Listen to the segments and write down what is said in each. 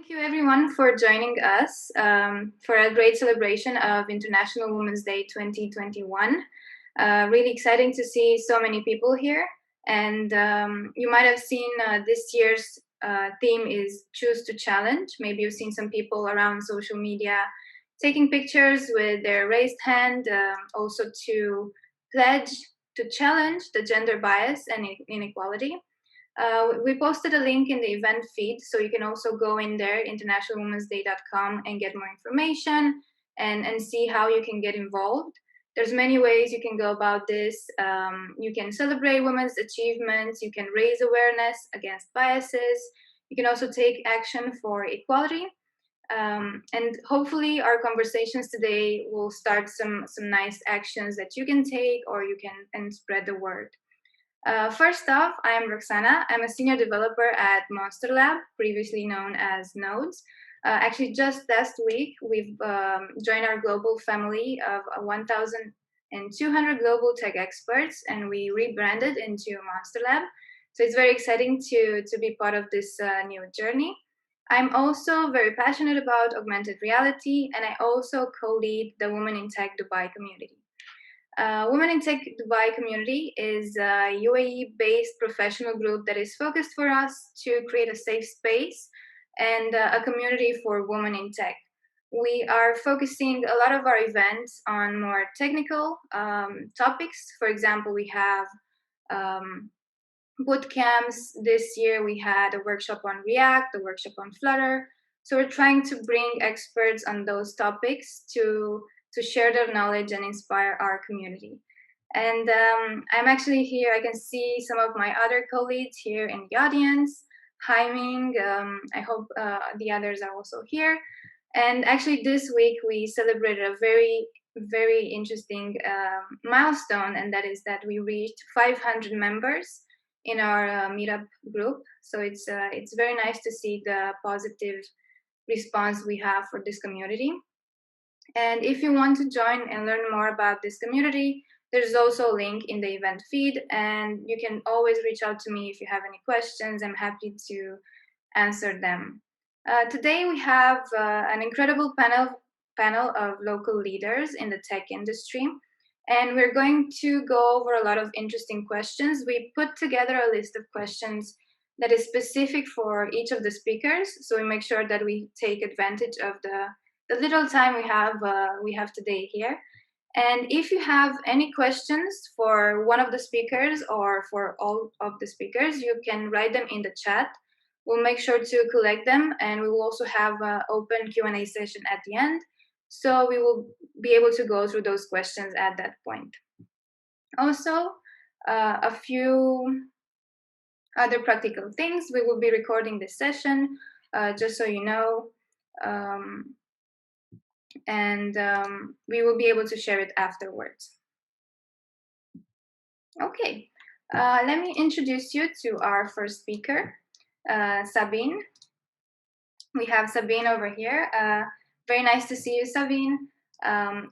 Thank you everyone for joining us for a great celebration of International Women's Day 2021. Really exciting to see so many people here. And you might have seen this year's theme is Choose to Challenge. Maybe you've seen some people around social media taking pictures with their raised hand, also to pledge to challenge the gender bias and inequality. We posted a link in the event feed, so you can also go in there, internationalwomensday.com, and get more information and see how you can get involved. There's many ways you can go about this. You can celebrate women's achievements. You can raise awareness against biases. You can also take action for equality. And hopefully our conversations today will start some nice actions that you can take or you can and spread the word. First off, I'm Roxana. I'm a senior developer at Monstarlab, previously known as Nodes. Actually, just last week, we've joined our global family of 1,200 global tech experts, and we rebranded into Monstarlab. So it's very exciting to be part of this new journey. I'm also very passionate about augmented reality, and I also co-lead the Women in Tech Dubai community. Women in Tech Dubai community is a UAE-based professional group that is focused for us to create a safe space and a community for women in tech. We are focusing a lot of our events on more technical topics. For example, we have boot camps. This year we had a workshop on React, a workshop on Flutter. So we're trying to bring experts on those topics to share their knowledge and inspire our community. And I'm actually here. I can see some of my other colleagues here in the audience. Hi Ming. I hope the others are also here. And actually this week we celebrated a very interesting milestone, and that is that we reached 500 members in our meetup group. So it's very nice to see the positive response we have for this community. And if you want to join and learn more about this community, there's also a link in the event feed, and you can always reach out to me if you have any questions. I'm happy to answer them. Today we have an incredible panel of local leaders in the tech industry, and we're going to go over a lot of interesting questions. We put together a list of questions that is specific for each of the speakers, so we make sure that we take advantage of the little time we have today here. And if you have any questions for one of the speakers or for all of the speakers, you can write them in the chat. We'll make sure to collect them, and we will also have an open Q&A session at the end. So we will be able to go through those questions at that point. Also, a few other practical things. We will be recording this session, just so you know. And we will be able to share it afterwards. Okay, let me introduce you to our first speaker, Sabine. We have Sabine over here. Very nice to see you, Sabine.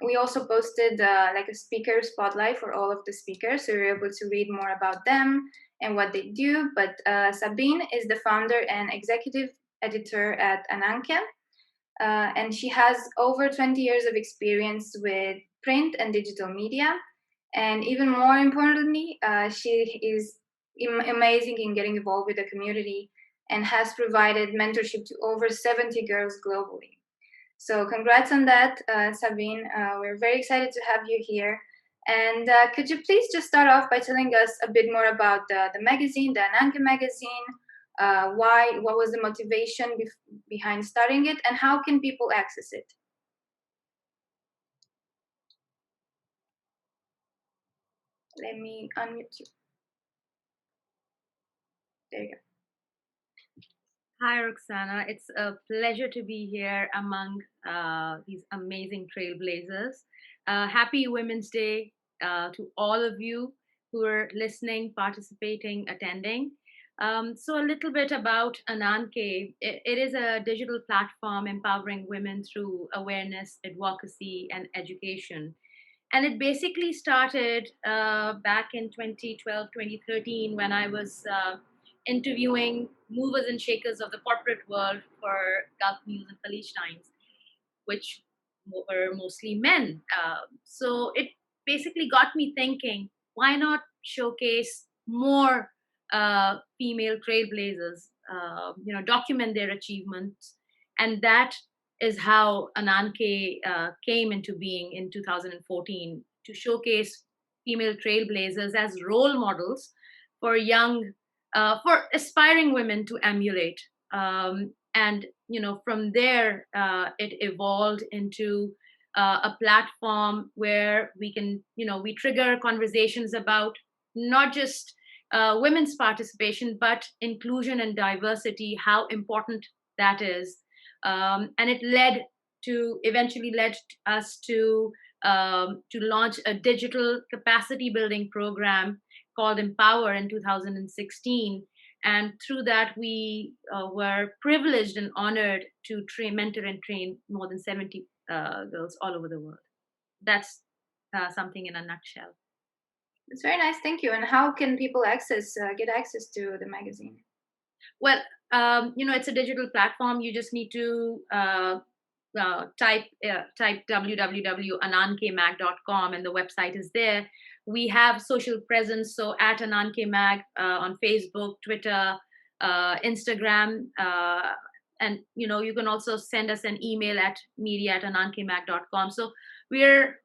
We also posted like a speaker spotlight for all of the speakers, so you're able to read more about them and what they do. But Sabine is the founder and executive editor at Ananke. And she has over 20 years of experience with print and digital media. And even more importantly, she is amazing in getting involved with the community and has provided mentorship to over 70 girls globally. So congrats on that, Sabine. We're very excited to have you here. And could you please just start off by telling us a bit more about the magazine, the Ananke magazine, what was the motivation behind starting it, and how can people access it? Let me unmute you. There you go. Hi, Roxana. It's a pleasure to be here among these amazing trailblazers. Happy Women's Day to all of you who are listening, participating, attending. So a little bit about Ananke. It is a digital platform empowering women through awareness, advocacy, and education. And it basically started back in 2012, 2013 when I was interviewing movers and shakers of the corporate world for Gulf News and Khaleej Times, which were mostly men. So it basically got me thinking, why not showcase more female trailblazers, document their achievements. And that is how Ananke came into being in 2014, to showcase female trailblazers as role models for for aspiring women to emulate. And from there, it evolved into a platform where we trigger conversations about not just women's participation, but inclusion and diversity, how important that is. And it eventually led us to launch a digital capacity building program called Empower in 2016. And through that, we were privileged and honored to mentor and train more than 70 girls all over the world. That's something in a nutshell. It's very nice, thank you. And how can people get access to the magazine? Well, it's a digital platform. You just need to type www.anankemag.com, and the website is there. We have social presence, so at anankemag on Facebook, Twitter, Instagram, and you can also send us an email at media@anankemag.com. So we're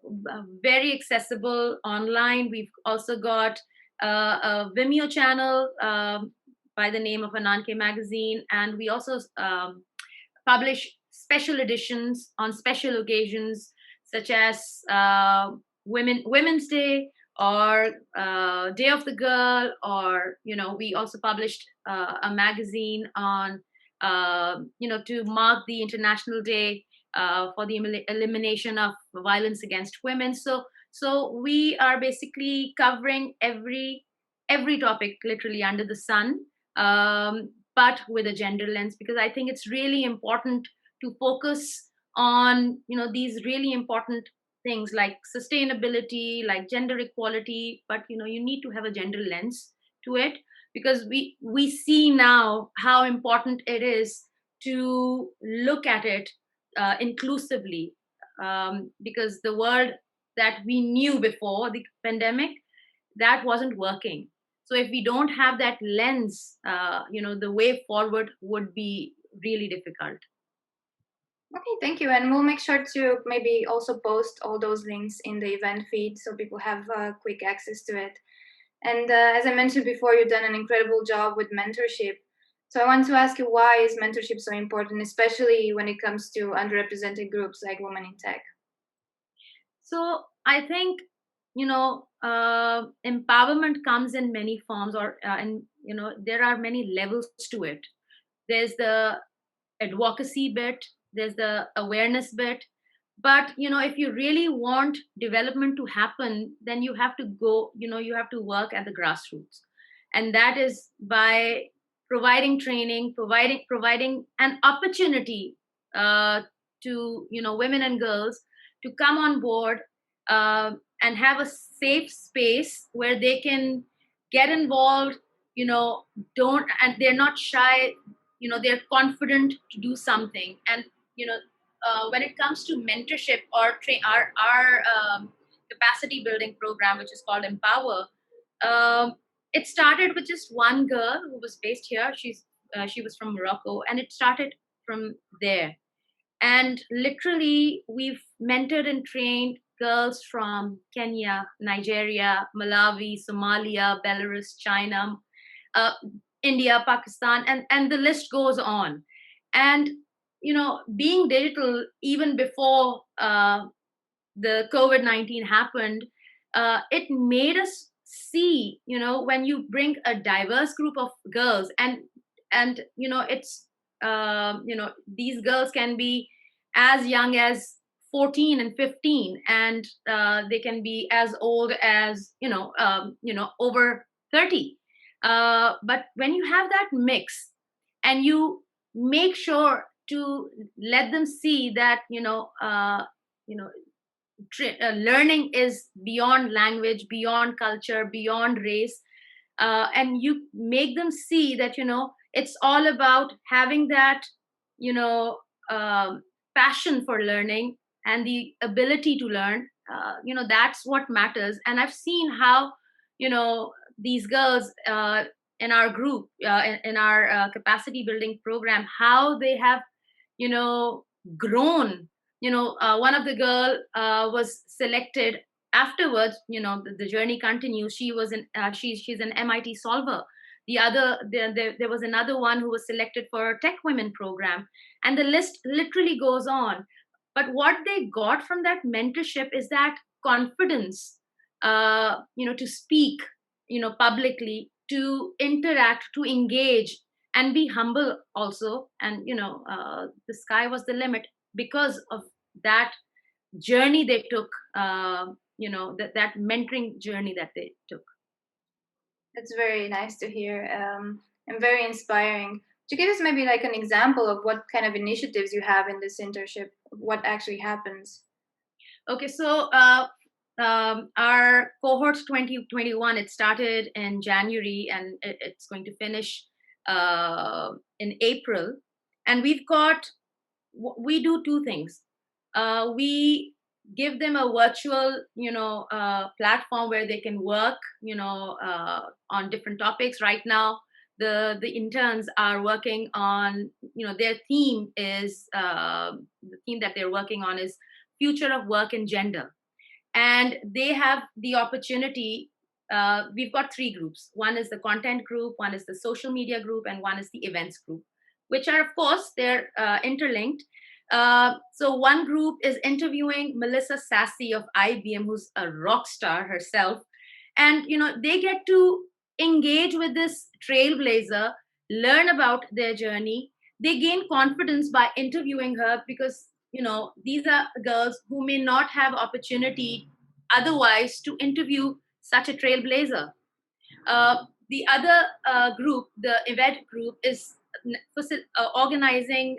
very accessible online. We've also got a Vimeo channel by the name of Ananke Magazine, and we also publish special editions on special occasions, such as Women's Day or Day of the Girl, or we also published a magazine on to mark the International Day for the elimination of violence against women. So we are basically covering every topic literally under the sun, but with a gender lens, because I think it's really important to focus on these really important things like sustainability, like gender equality, but you need to have a gender lens to it, because we see now how important it is to look at it inclusively, because the world that we knew before the pandemic, that wasn't working. So if we don't have that lens, the way forward would be really difficult. Okay, thank you. And we'll make sure to maybe also post all those links in the event feed so people have quick access to it. And as I mentioned before, you've done an incredible job with mentorship. So I want to ask you, why is mentorship so important, especially when it comes to underrepresented groups like women in tech? So I think, empowerment comes in many forms, and there are many levels to it. There's the advocacy bit, there's the awareness bit, but if you really want development to happen, then you have to you have to work at the grassroots, and that is by providing training, providing an opportunity to women and girls to come on board and have a safe space where they can get involved, don't and they're not shy, they're confident to do something. And when it comes to mentorship or our capacity building program, which is called Empower, it started with just one girl who was based here. She was from Morocco, and it started from there. And literally, we've mentored and trained girls from Kenya, Nigeria, Malawi, Somalia, Belarus, China, India, Pakistan, and the list goes on. And being digital, even before the COVID-19 happened, it made us see, when you bring a diverse group of girls, and it's these girls can be as young as 14 and 15, and they can be as old as over 30. But when you have that mix, and you make sure to let them see that learning is beyond language, beyond culture, beyond race, and you make them see that, it's all about having that, you know um, passion for learning and the ability to learn. That's what matters. And I've seen how, these girls, in our group, in our capacity building program, how they have, you know grown. One of the girl was selected afterwards. The journey continues. She's an MIT solver. There was another one who was selected for a tech women program, and the list literally goes on. But what they got from that mentorship is that confidence, to speak, publicly, to interact, to engage, and be humble also. And the sky was the limit because of that journey they took. That mentoring journey that they took. That's very nice to hear, and very inspiring. To give us maybe like an example of what kind of initiatives you have in this internship, what actually happens. Okay, so our cohort 2021, it started in January, and it's going to finish in April. And we do two things. We give them a virtual, platform where they can work, on different topics. Right now, the interns are working on, their theme is, the theme that they're working on is future of work and gender. And they have the opportunity. We've got three groups. One is the content group, one is the social media group, and one is the events group, which are, of course, they're interlinked. So one group is interviewing Melissa Sassy of IBM, who's a rock star herself. And they get to engage with this trailblazer, learn about their journey. They gain confidence by interviewing her, because these are girls who may not have opportunity otherwise to interview such a trailblazer. The other group, the event group, is organizing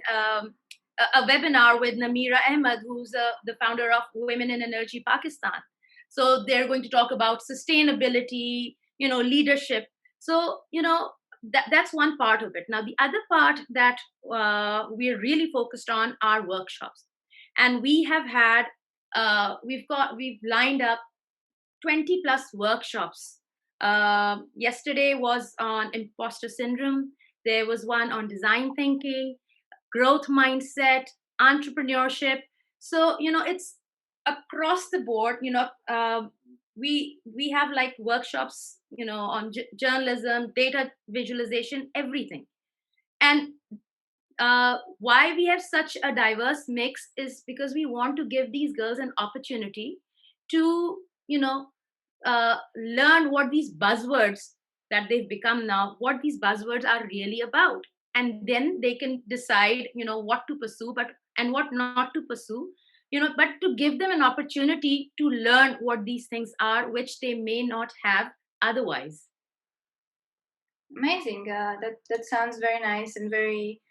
a webinar with Namira Ahmed, who's the founder of Women in Energy Pakistan. So they're going to talk about sustainability, leadership. So that's one part of it. Now the other part that we're really focused on are workshops, and we have had we've lined up 20 plus workshops. Yesterday was on Imposter Syndrome. There was one on design thinking, growth mindset, entrepreneurship. So it's across the board. We have like workshops, on journalism, data visualization, everything. And why we have such a diverse mix is because we want to give these girls an opportunity to, learn what these buzzwords that they've become now, what these buzzwords are really about. And then they can decide, what to pursue, and what not to pursue, but to give them an opportunity to learn what these things are, which they may not have otherwise. Amazing. That sounds very nice and very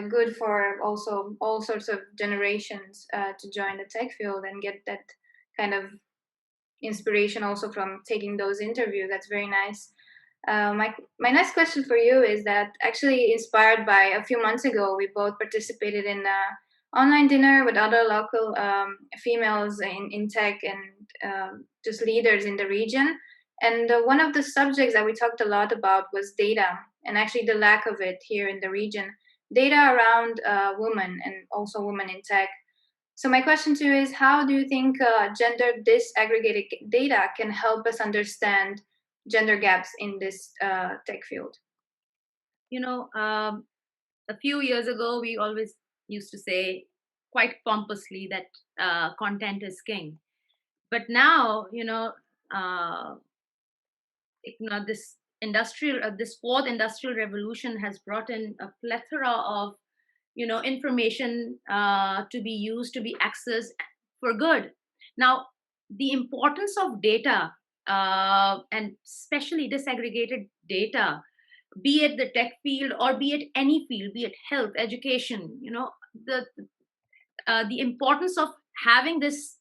good for also all sorts of generations to join the tech field and get that kind of inspiration also from taking those interviews. That's very nice. My next question for you is that actually inspired by a few months ago, we both participated in an online dinner with other local females in tech and just leaders in the region. And one of the subjects that we talked a lot about was data, and actually the lack of it here in the region. Data around women and also women in tech. So my question to you is, how do you think gender disaggregated data can help us understand gender gaps in this tech field? A few years ago, we always used to say quite pompously that content is king. But now, this fourth industrial revolution has brought in a plethora of information to be used, to be accessed for good. Now the importance of data, and especially disaggregated data, be it the tech field or be it any field, be it health, education, the importance of having this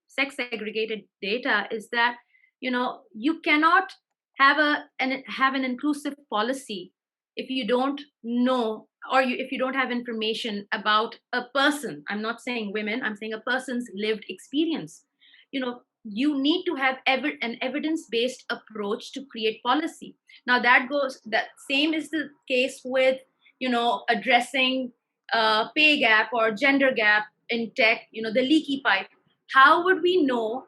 sex segregated data is that you cannot have an inclusive policy if you don't know, or if you don't have information about a person. I'm not saying women, I'm saying a person's lived experience. You need to have an evidence based approach to create policy. Now that same is the case with addressing pay gap or gender gap in tech, the leaky pipe. How would we know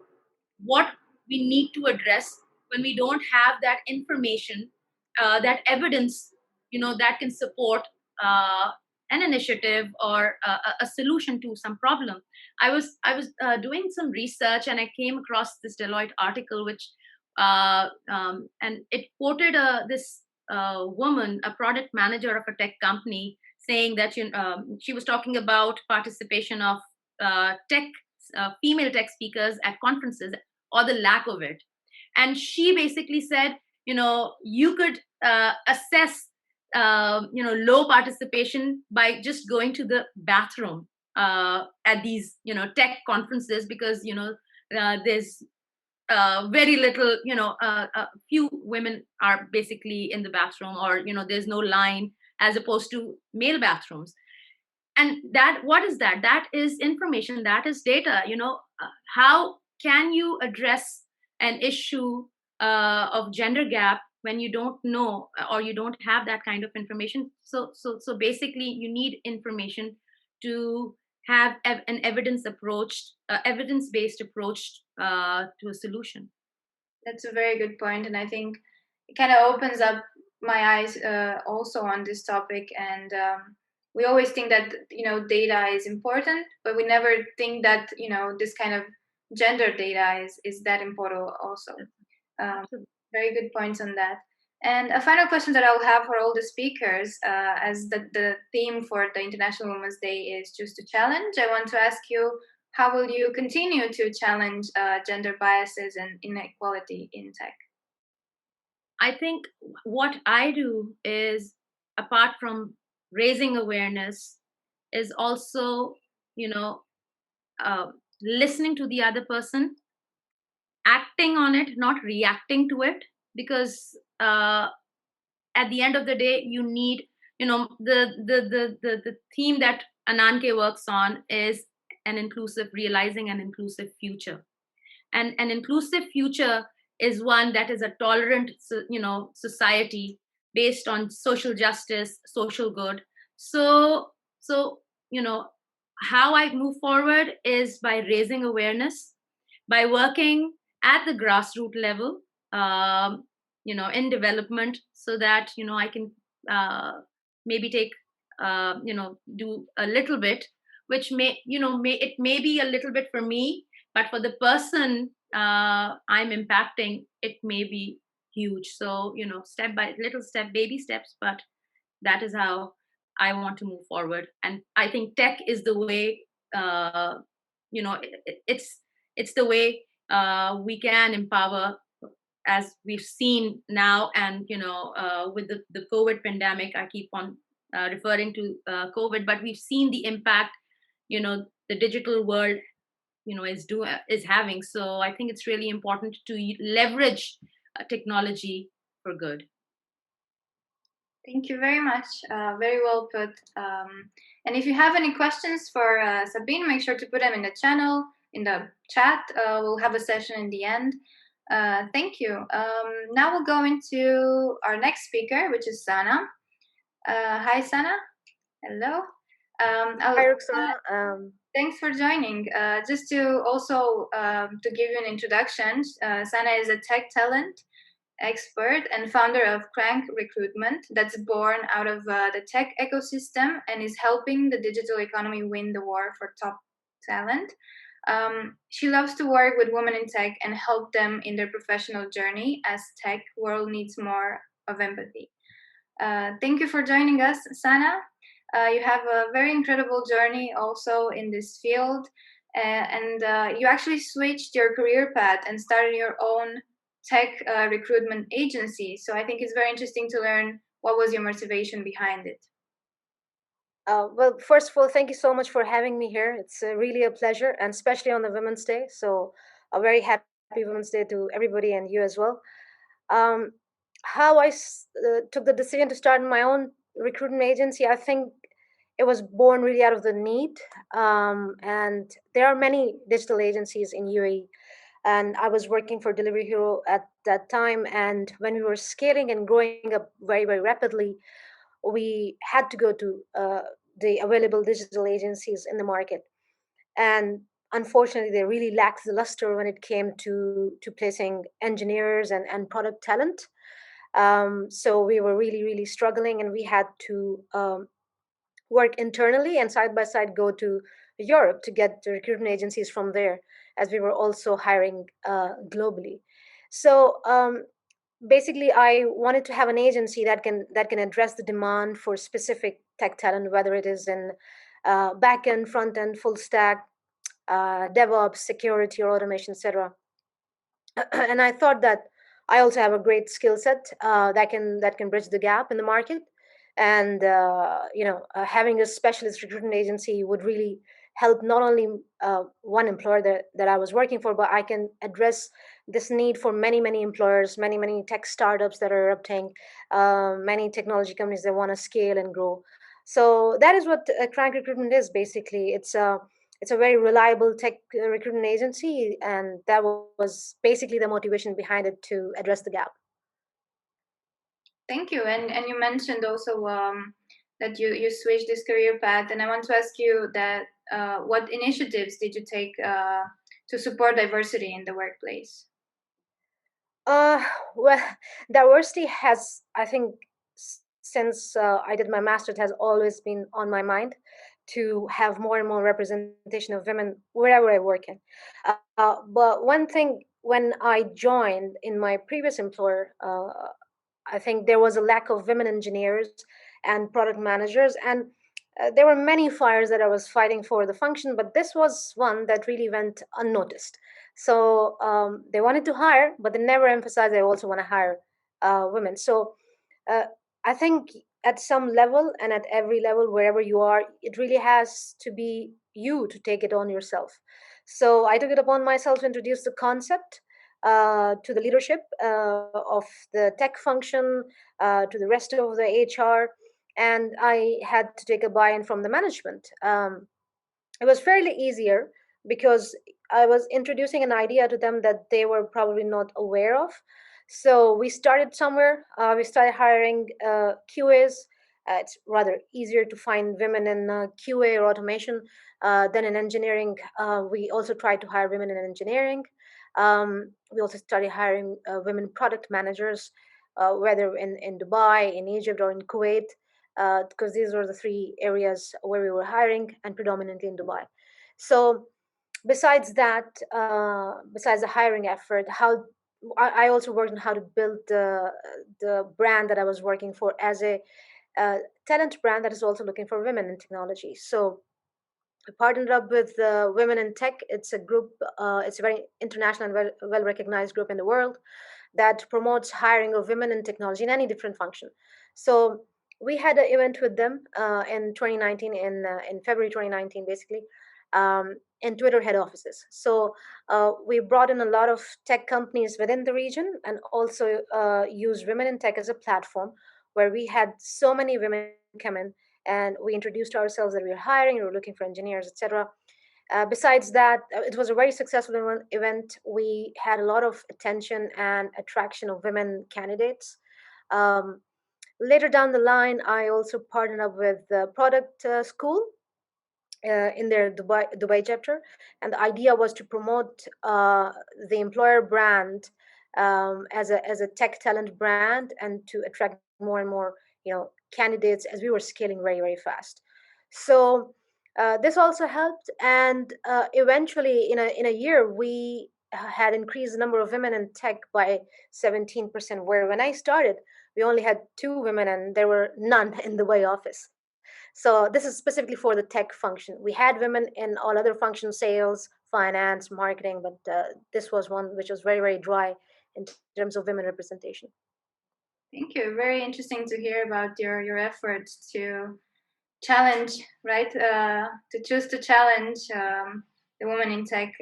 what we need to address when we don't have that information, that evidence, that can support uh, an initiative or a solution to some problem. I was doing some research, and I came across this Deloitte article, which and it quoted this woman, a product manager of a tech company, saying that she was talking about participation of tech female tech speakers at conferences, or the lack of it. And she basically said, you could assess low participation by just going to the bathroom at these tech conferences, because there's very little, few women are basically in the bathroom, or there's no line, as opposed to male bathrooms. And that, what is that? That is information, that is data. How can you address an issue of gender gap when you don't know, or you don't have that kind of information? So basically, you need information to have an evidence based approach to a solution. That's a very good point, and I think it kind of opens up my eyes also on this topic. And we always think that data is important, but we never think that this kind of gender data is that important also. Um, Very good points on that. And a final question that I'll have for all the speakers, as the theme for the International Women's Day is choose to challenge. I want to ask you, how will you continue to challenge gender biases and inequality in tech? I think what I do is, apart from raising awareness, is also, you know, uh, listening to the other person, acting on it, not reacting to it. Because at the end of the day, you need, the theme that Ananke works on is realizing an inclusive future. And an inclusive future is one that is a tolerant society based on social justice, social good. So how I move forward is by raising awareness, by working at the grassroots level, in development, so that I can maybe take do a little bit, which may be a little bit for me, but for the person I'm impacting, it may be huge. So step by little step, baby steps, but that is how I want to move forward. And I think tech is the way. It's the way we can empower, as we've seen now. And with the COVID pandemic, I keep on referring to COVID, but we've seen the impact the digital world is having. So I think it's really important to leverage technology for good. Thank you very much. Very well put. And if you have any questions for Sabine, make sure to put them in the channel, in the chat. We'll have a session in the end. Thank you. Now we'll go into our next speaker, which is Sana. Hi, Sana. Hello. Hi, Roxana. Thanks for joining. Just to also to give you an introduction, Sana is a tech talent expert and founder of Crank Recruitment, that's born out of the tech ecosystem and is helping the digital economy win the war for top talent. She loves to work with women in tech and help them in their professional journey, as tech world needs more of empathy. Thank you for joining us, Sana. You have a very incredible journey also in this field, and you actually switched your career path and started your own tech recruitment agency. So I think it's very interesting to learn what was your motivation behind it. Well, first of all, thank you so much for having me here. It's really a pleasure, and especially on the Women's Day. So a very happy Women's Day to everybody, and you as well. Um, how I took the decision to start my own recruitment agency, I think it was born really out of the need. And there are many digital agencies in UAE, and I was working for Delivery Hero at that time. And when we were scaling and growing up very, very rapidly, we had to go to the available digital agencies in the market. And unfortunately, they really lacked the luster when it came to placing engineers and product talent. So we were really, really struggling, and we had to work internally and side by side go to Europe to get the recruitment agencies from there, as we were also hiring globally. So basically, I wanted to have an agency that can address the demand for specific tech talent, whether it is in back end, front end, full stack, DevOps, security, or automation, etc. And I thought that I also have a great skill set that can bridge the gap in the market, and having a specialist recruitment agency would really help not only one employer that I was working for, but I can address this need for many employers, many tech startups that are erupting, many technology companies that want to scale and grow. So that is what Crank Recruitment is basically. It's a very reliable tech recruitment agency, and that was basically the motivation behind it to address the gap. Thank you. And you mentioned also that you switched this career path, and I want to ask you that what initiatives did you take to support diversity in the workplace? Uh, well, diversity has, I think, since I did my master's, has always been on my mind to have more and more representation of women wherever I work in. But one thing, when I joined in my previous employer, I think there was a lack of women engineers and product managers, and there were many fires that I was fighting for the function, but this was one that really went unnoticed. So they wanted to hire, but they never emphasized they also want to hire women. So uh, I think at some level and at every level, wherever you are, it really has to be you to take it on yourself. So I took it upon myself to introduce the concept to the leadership of the tech function, to the rest of the HR, and I had to take a buy-in from the management. It was fairly easier because I was introducing an idea to them that they were probably not aware of. So we started somewhere. We started hiring QAs. It's rather easier to find women in QA or automation than in engineering. We also tried to hire women in engineering. We also started hiring women product managers, whether in Dubai, in Egypt, or in Kuwait, because these were the three areas where we were hiring, and predominantly in Dubai. So besides that, besides the hiring effort, how I also worked on how to build the brand that I was working for as a talent brand that is also looking for women in technology. So I partnered up with Women in Tech. It's a group, it's a very international and well recognized group in the world that promotes hiring of women in technology in any different function. So we had an event with them in 2019, in February 2019, basically, in Twitter head offices. So we brought in a lot of tech companies within the region, and also used Women in Tech as a platform where we had so many women come in, and we introduced ourselves that we were hiring, we were looking for engineers, etc. Besides that, it was a very successful event. We had a lot of attention and attraction of women candidates. Um, Later down the line, I also partnered up with the product school in their Dubai chapter, and the idea was to promote the employer brand as a tech talent brand, and to attract more and more candidates as we were scaling very fast. So this also helped, and eventually in a year we had increased the number of women in tech by 17%, where when I started we only had two women and there were none in the way office. So this is specifically for the tech function. We had women in all other functions, sales, finance, marketing, but this was one which was very dry in terms of women representation. Thank you. Very interesting to hear about your efforts to challenge, right? To choose to challenge the woman in tech.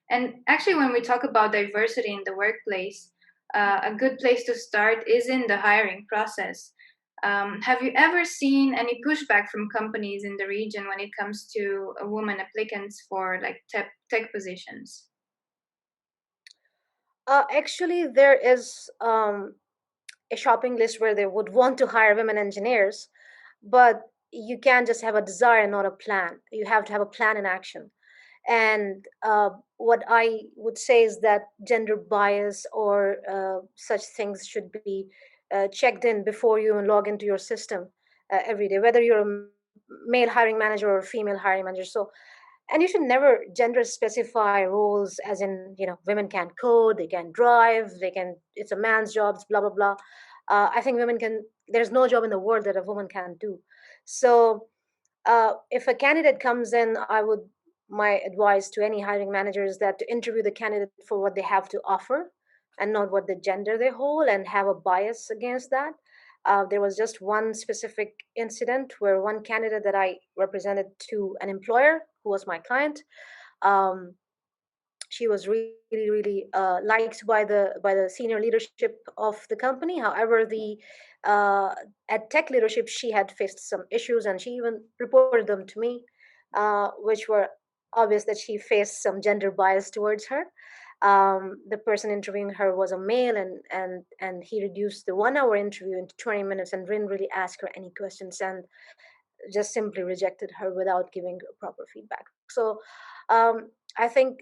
And actually, when we talk about diversity in the workplace, a good place to start is in the hiring process. Have you ever seen any pushback from companies in the region when it comes to women applicants for like tech positions? Actually, there is a shopping list where they would want to hire women engineers, but you can't just have a desire and not a plan. You have to have a plan in action. And what I would say is that gender bias or such things should be checked in before you even log into your system every day, whether you're a male hiring manager or a female hiring manager. So, and you should never gender specify roles as in, women can code, they can drive, they can, it's a man's job, blah, blah, blah. I think women can, there's no job in the world that a woman can't do. So if a candidate comes in, my advice to any hiring manager is that to interview the candidate for what they have to offer and not what the gender they hold and have a bias against that. There was just one specific incident where one candidate that I represented to an employer who was my client, um, she was really really liked by the senior leadership of the company. However, the at tech leadership she had faced some issues and she even reported them to me, which were obvious that she faced some gender bias towards her. The person interviewing her was a male, and he reduced the 1 hour interview into 20 minutes and didn't really ask her any questions and just simply rejected her without giving proper feedback. So I think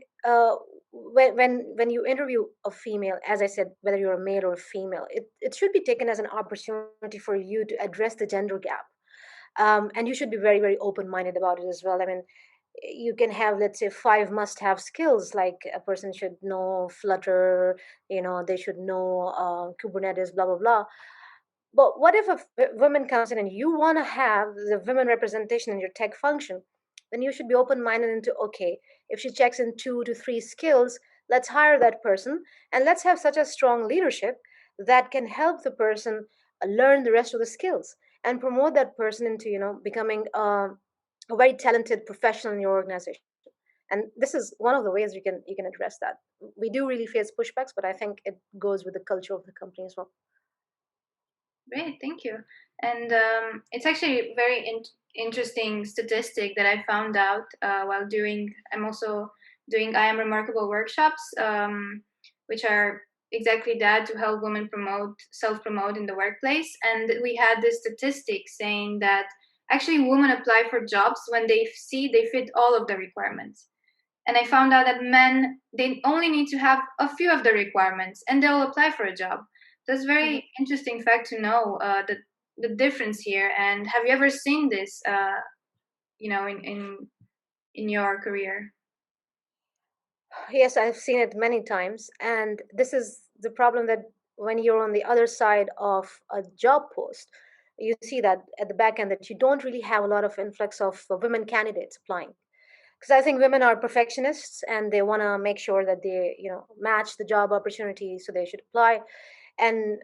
when you interview a female, as I said, whether you're a male or a female, it should be taken as an opportunity for you to address the gender gap. And you should be very very open-minded about it as well. I mean, you can have, let's say, 5 must-have skills, like a person should know Flutter, they should know Kubernetes, blah blah blah. But what if a woman comes in and you want to have the women representation in your tech function? Then you should be open minded into, okay, if she checks in 2 to 3 skills, let's hire that person and let's have such a strong leadership that can help the person learn the rest of the skills and promote that person into, becoming a very talented professional in your organization. And this is one of the ways you can address that. We do really face pushbacks, but I think it goes with the culture of the company as well. Great, thank you. And it's actually a very interesting statistic that I found out while doing. I'm also doing I Am Remarkable workshops, which are exactly that, to help women self-promote in the workplace. And we had this statistic saying that actually women apply for jobs when they see they fit all of the requirements. And I found out that men, they only need to have a few of the requirements and they'll apply for a job. That's very interesting fact to know, the difference here. And have you ever seen this, in your career? Yes, I've seen it many times. And this is the problem, that when you're on the other side of a job post, you see that at the back end that you don't really have a lot of influx of women candidates applying. Because I think women are perfectionists and they want to make sure that they, match the job opportunity, so they should apply. And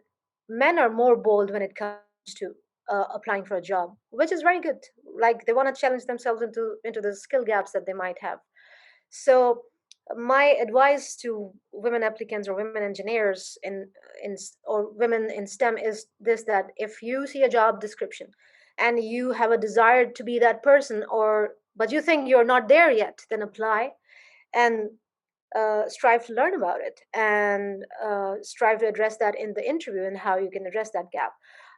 men are more bold when it comes to applying for a job, which is very good. Like, they want to challenge themselves into the skill gaps that they might have. So my advice to women applicants or women engineers or women in STEM is this: that if you see a job description and you have a desire to be that person, or but you think you're not there yet, then apply and strive to learn about it, and strive to address that in the interview and how you can address that gap.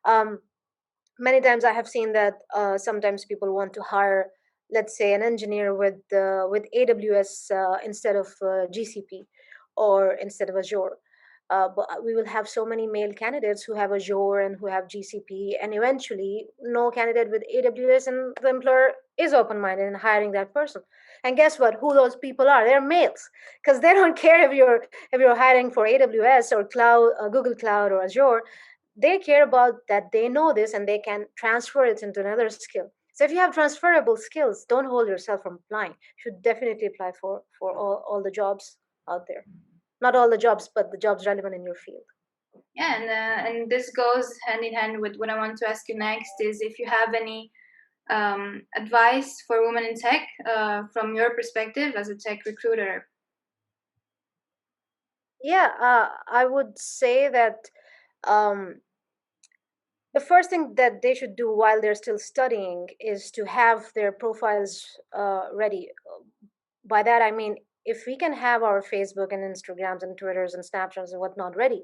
Um, Many times I have seen that sometimes people want to hire, let's say, an engineer with AWS instead of GCP, or instead of Azure. But we will have so many male candidates who have Azure and who have GCP, and eventually no candidate with AWS, and the employer is open-minded in hiring that person. And guess what? Who those people are? They're males, because they don't care if you're hiring for AWS or cloud, Google Cloud or Azure. They care about that they know this and they can transfer it into another skill. So if you have transferable skills, don't hold yourself from applying. You should definitely apply for all the jobs out there. Not all the jobs, but the jobs relevant in your field. Yeah, and this goes hand in hand with what I want to ask you next, is if you have any advice for women in tech from your perspective as a tech recruiter. Yeah, I would say that um, the first thing that they should do while they're still studying is to have their profiles ready. By that I mean, if we can have our Facebook and Instagrams and Twitters and Snapchats and whatnot ready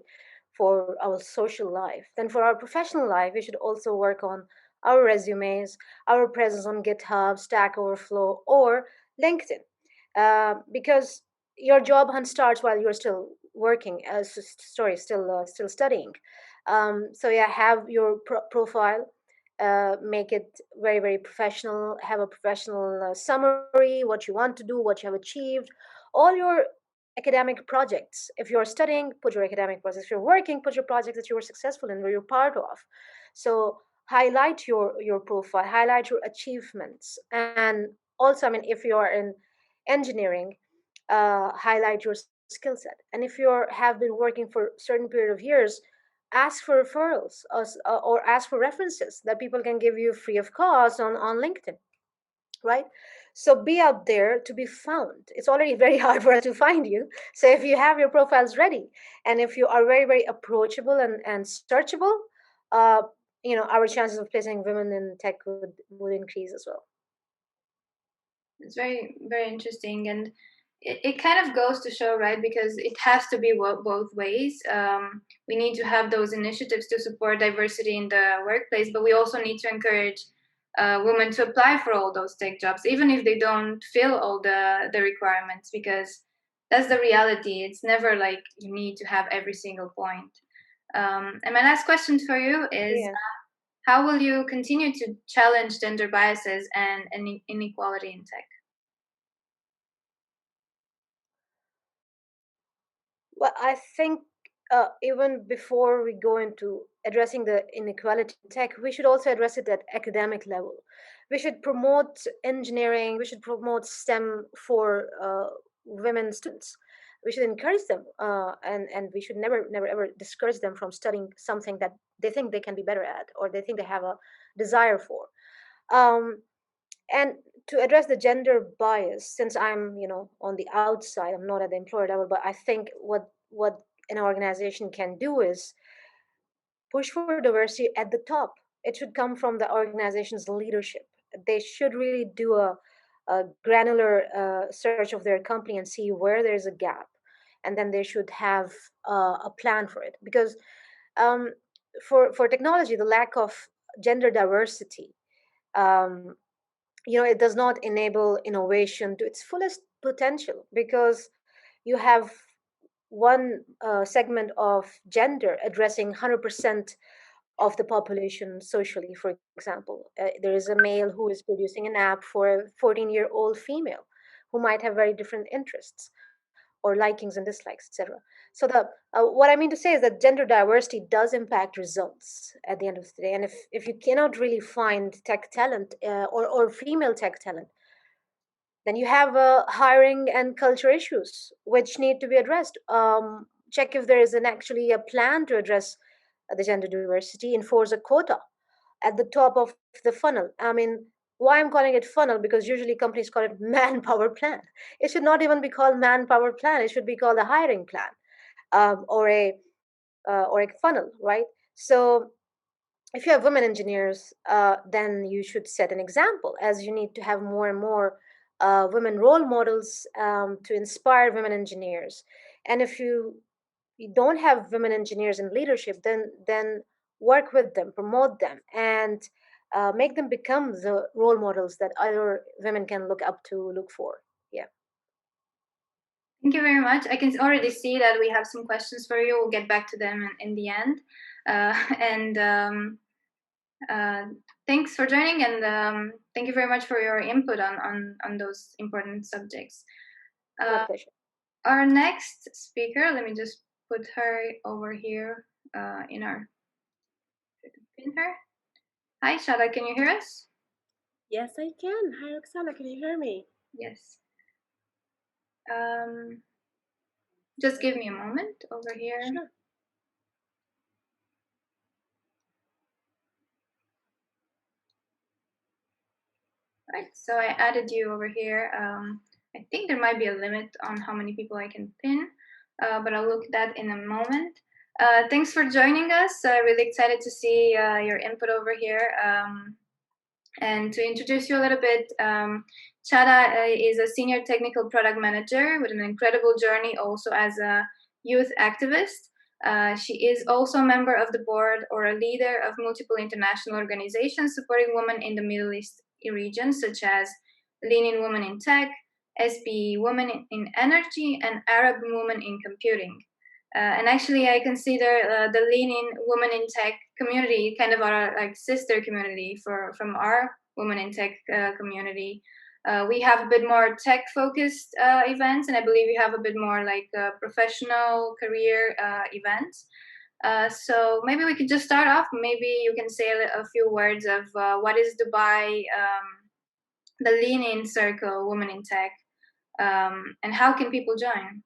for our social life, then for our professional life we should also work on our resumes, our presence on GitHub, Stack Overflow, or LinkedIn, because your job hunt starts while you're still working, sorry, still studying. So yeah, have your profile, make it very very professional, have a professional summary, what you want to do, what you have achieved, all your academic projects. If you're studying, put your academic projects. If you're working, put your projects that you were successful in, where you're part of. So highlight your profile, highlight your achievements. And also, I mean, if you are in engineering, highlight your skill set. And if you have been working for a certain period of years, ask for referrals, or ask for references that people can give you free of cost on LinkedIn, right? So be out there to be found. It's already very hard for us to find you. So if you have your profiles ready, and if you are very, very approachable and searchable, uh, our chances of placing women in tech would increase as well. It's very, very interesting. And it kind of goes to show, right? Because it has to be both ways. We need to have those initiatives to support diversity in the workplace, but we also need to encourage women to apply for all those tech jobs, even if they don't fill all the requirements, because that's the reality. It's never like you need to have every single point. And my last question for you is, Yeah. how will you continue to challenge gender biases and inequality in tech? Well, I think even before we go into addressing the inequality in tech, we should also address it at academic level. We should promote engineering. We should promote STEM for women students. We should encourage them, and we should never ever discourage them from studying something that they think they can be better at, or they think they have a desire for. Um, and to address the gender bias, since I'm on the outside, I'm not at the employer level, but I think what an organization can do is push for diversity at the top. It should come from the organization's leadership. They should really do a granular search of their company and see where there's a gap, and then they should have a plan for it. Because um, for technology, the lack of gender diversity, um, it does not enable innovation to its fullest potential, because you have one segment of gender addressing 100% of the population socially. For example, there is a male who is producing an app for a 14-year-old female who might have very different interests or likings and dislikes, etc. So what I mean to say is that gender diversity does impact results at the end of the day. And if you cannot really find tech talent, or female tech talent, then you have hiring and culture issues which need to be addressed. Check if there is actually a plan to address the gender diversity. Enforce a quota at the top of the funnel. I mean, why I'm calling it funnel? Because usually companies call it manpower plan. It should not even be called manpower plan. It should be called a hiring plan, or a funnel, right? So if you have women engineers, then you should set an example, as you need to have more and more women role models to inspire women engineers. And if you don't have women engineers in leadership, then work with them, promote them, and make them become the role models that other women can look up to, look for. Yeah. Thank you very much. I can already see that we have some questions for you. We'll get back to them in the end. And uh, thanks for joining, and thank you very much for your input on those important subjects. My pleasure. Our next speaker, let me just put her over here in our pin her. Hi, Shada, can you hear us? Yes, I can. Hi, Roxana. Can you hear me? Yes. Just give me a moment over here. Sure. Right, so I added you over here. I think there might be a limit on how many people I can pin. but I'll look at that in a moment. Thanks for joining us. Really excited to see your input over here. And to introduce you a little bit, Chada is a senior technical product manager with an incredible journey also as a youth activist. She is also a member of the board or a leader of multiple international organizations supporting women in the Middle East region, such as Lean in Women in Tech, SB Women in Energy, and Arab Women in Computing. And actually, I consider the Lean in Women in Tech community kind of our like sister community from our Women in Tech community. We have a bit more tech focused events, and I believe we have a bit more like professional career events. So maybe we could just start off. Maybe you can say a few words of what is Dubai, the Lean In Circle, Women in Tech, and how can people join?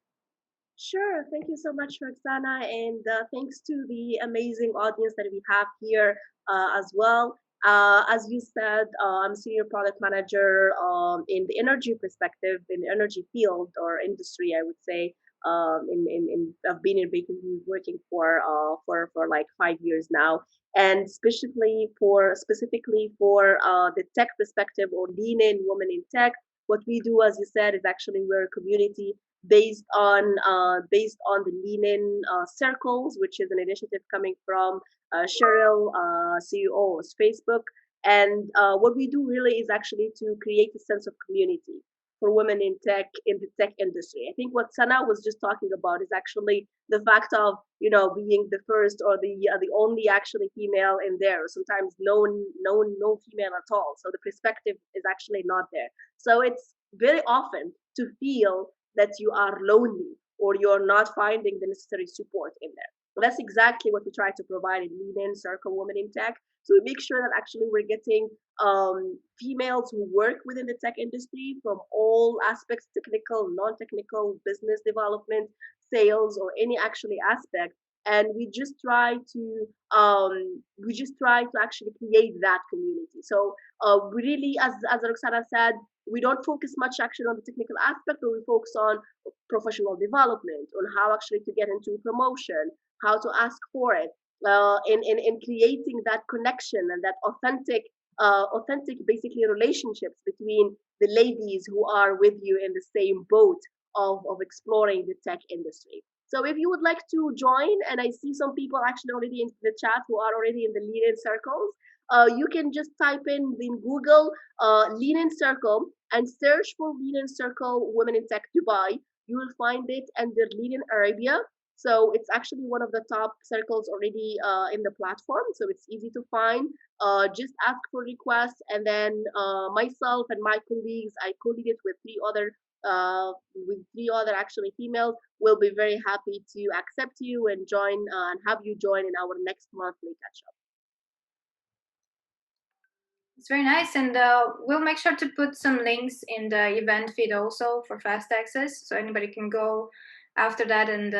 Sure. Thank you so much, Roxana, and thanks to the amazing audience that we have here as well. As you said, I'm senior product manager in the energy perspective, in the energy field or industry, I would say. I've been in Baker Hughes working for like 5 years now, and specifically for the tech perspective or lean in women in tech. What we do, as you said, is actually we're a community based on the Lean In circles, which is an initiative coming from Cheryl, CEO of Facebook. And what we do really is actually to create a sense of community for women in tech in the tech industry. I think what Sana was just talking about is actually the fact of being the first or the only actually female in there. Sometimes no female at all. So the perspective is actually not there. So it's very often to feel that you are lonely or you're not finding the necessary support in there. So that's exactly what we try to provide in Lean In Circle Women in Tech. So we make sure that actually we're getting females who work within the tech industry from all aspects, technical, non-technical, business development, sales, or any actually aspect. And we just try to actually create that community. So we really, as Roxana said, we don't focus much actually on the technical aspect, but we focus on professional development, on how actually to get into promotion, how to ask for it, in creating that connection and that authentic basically relationships between the ladies who are with you in the same boat of exploring the tech industry. So if you would like to join, and I see some people actually already in the chat who are already in the lean in circles, you can just type in Google Lean In Circle and search for Lean In Circle Women in Tech Dubai. You will find it under Lean In Arabia. So it's actually one of the top circles already in the platform. So it's easy to find. Just ask for requests, and then myself and my colleagues, I co-lead it with three other actually females. We'll be very happy to accept you and join and have you join in our next monthly catch up. It's very nice, and we'll make sure to put some links in the event feed also for fast access, so anybody can go after that and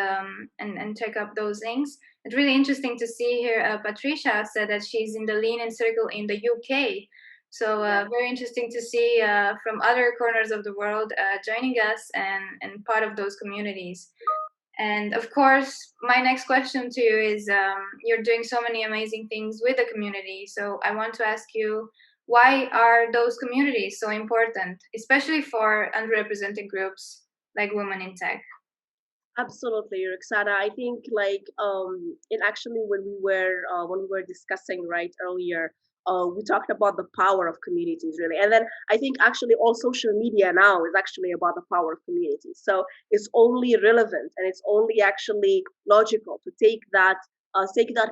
check up those links. It's really interesting to see here. Patricia said that she's in the Lean In Circle in the UK, so very interesting to see from other corners of the world joining us and part of those communities. And of course, my next question to you is you're doing so many amazing things with the community. So I want to ask you, why are those communities so important, especially for underrepresented groups like women in tech? Absolutely, Roxana. I think like in actually when we were discussing right earlier, we talked about the power of communities really, and then I think actually all social media now is actually about the power of communities. So it's only relevant and it's only actually logical to take that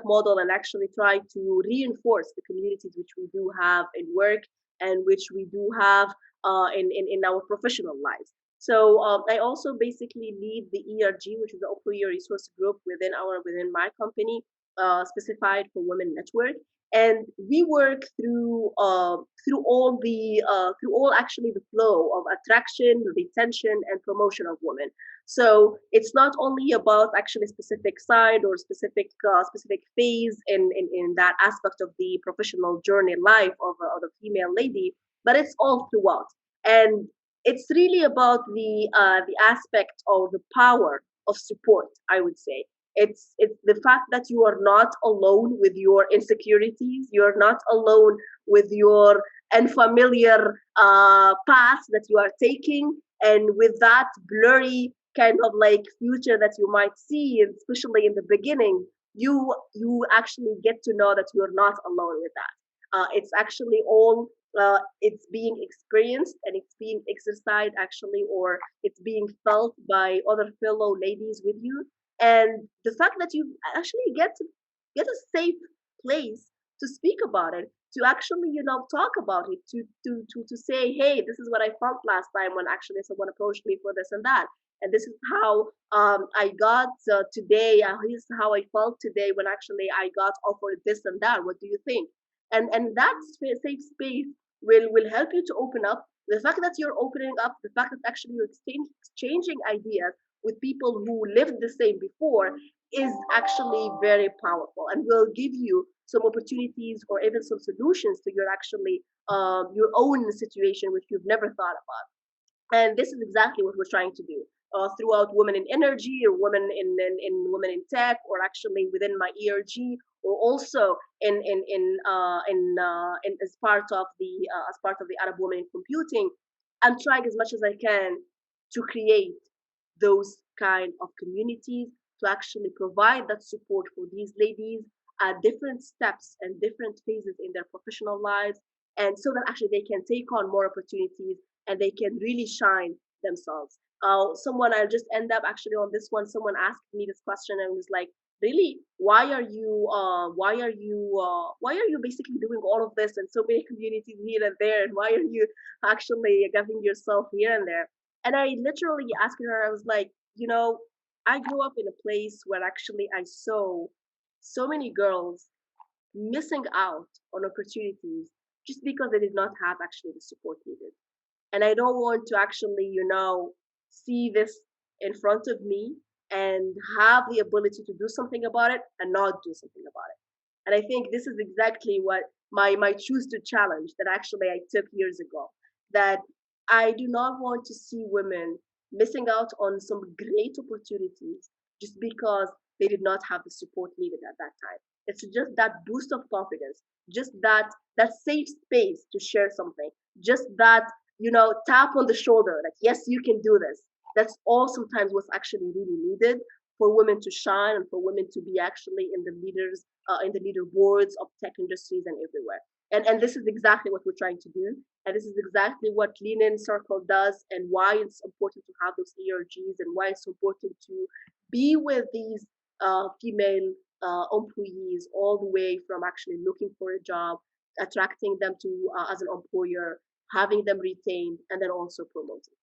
model and actually try to reinforce the communities which we do have in work and which we do have in our professional lives. So I also basically lead the ERG, which is the Employee Resource Group within my company, specified for Women Network, and we work through all actually the flow of attraction, retention, and promotion of women. So it's not only about actually specific side or specific phase in that aspect of the professional journey life of the female lady, but it's all throughout. And it's really about the aspect of the power of support, I would say. It's the fact that you are not alone with your insecurities. You're not alone with your unfamiliar path that you are taking, and with that blurry kind of like future that you might see, especially in the beginning. You actually get to know that you're not alone with that. It's actually all it's being experienced and it's being exercised actually, or it's being felt by other fellow ladies with you. And the fact that you actually get a safe place to speak about it, to actually talk about it, to say, hey, this is what I felt last time when actually someone approached me for this and that, and this is how I got today. This is how I felt today when actually I got offered this and that. What do you think? And that safe space will help you to open up. The fact that you're opening up, the fact that actually you're exchanging ideas with people who lived the same before is actually very powerful and will give you some opportunities or even some solutions to your actually your own situation which you've never thought about. And this is exactly what we're trying to do throughout women in energy, or women in women in tech, or actually within my ERG, or also in as part of the Arab Women in Computing. I'm trying as much as I can to create those kind of communities, to actually provide that support for these ladies at different steps and different phases in their professional lives, and so that actually they can take on more opportunities and they can really shine themselves. Someone, I'll just end up actually on this one. Someone asked me this question and was like, "Really, why are you basically doing all of this and so many communities here and there, and why are you actually giving yourself here and there?" And I literally asked her, I was like, I grew up in a place where actually I saw so many girls missing out on opportunities just because they did not have actually the support needed. And I don't want to actually, see this in front of me and have the ability to do something about it and not do something about it. And I think this is exactly what my choose to challenge that actually I took years ago. That I do not want to see women missing out on some great opportunities just because they did not have the support needed at that time. It's just that boost of confidence, just that safe space to share something, just that tap on the shoulder, like, yes, you can do this. That's all sometimes what's actually really needed for women to shine and for women to be actually in the leaderboards of tech industries and everywhere. And this is exactly what we're trying to do. And this is exactly what Lean In Circle does, and why it's important to have those ERGs, and why it's important to be with these female employees all the way from actually looking for a job, attracting them to as an employer, having them retained, and then also promoting.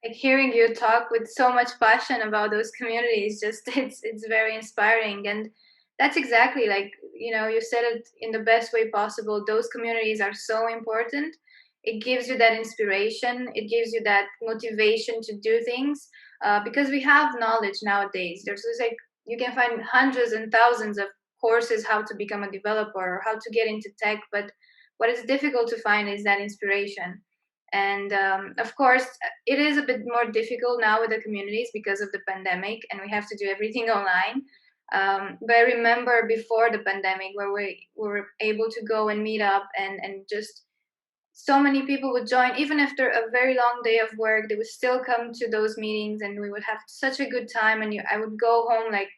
Like hearing you talk with so much passion about those communities, just it's very inspiring. And that's exactly like, you said it in the best way possible. Those communities are so important. It gives you that inspiration, it gives you that motivation to do things, because we have knowledge nowadays. There's just like, you can find hundreds and thousands of courses how to become a developer or how to get into tech, but what is difficult to find is that inspiration. And of course, it is a bit more difficult now with the communities because of the pandemic, and we have to do everything online. But I remember before the pandemic, where we were able to go and meet up, and just so many people would join. Even after a very long day of work, they would still come to those meetings, and we would have such a good time. And I would go home like,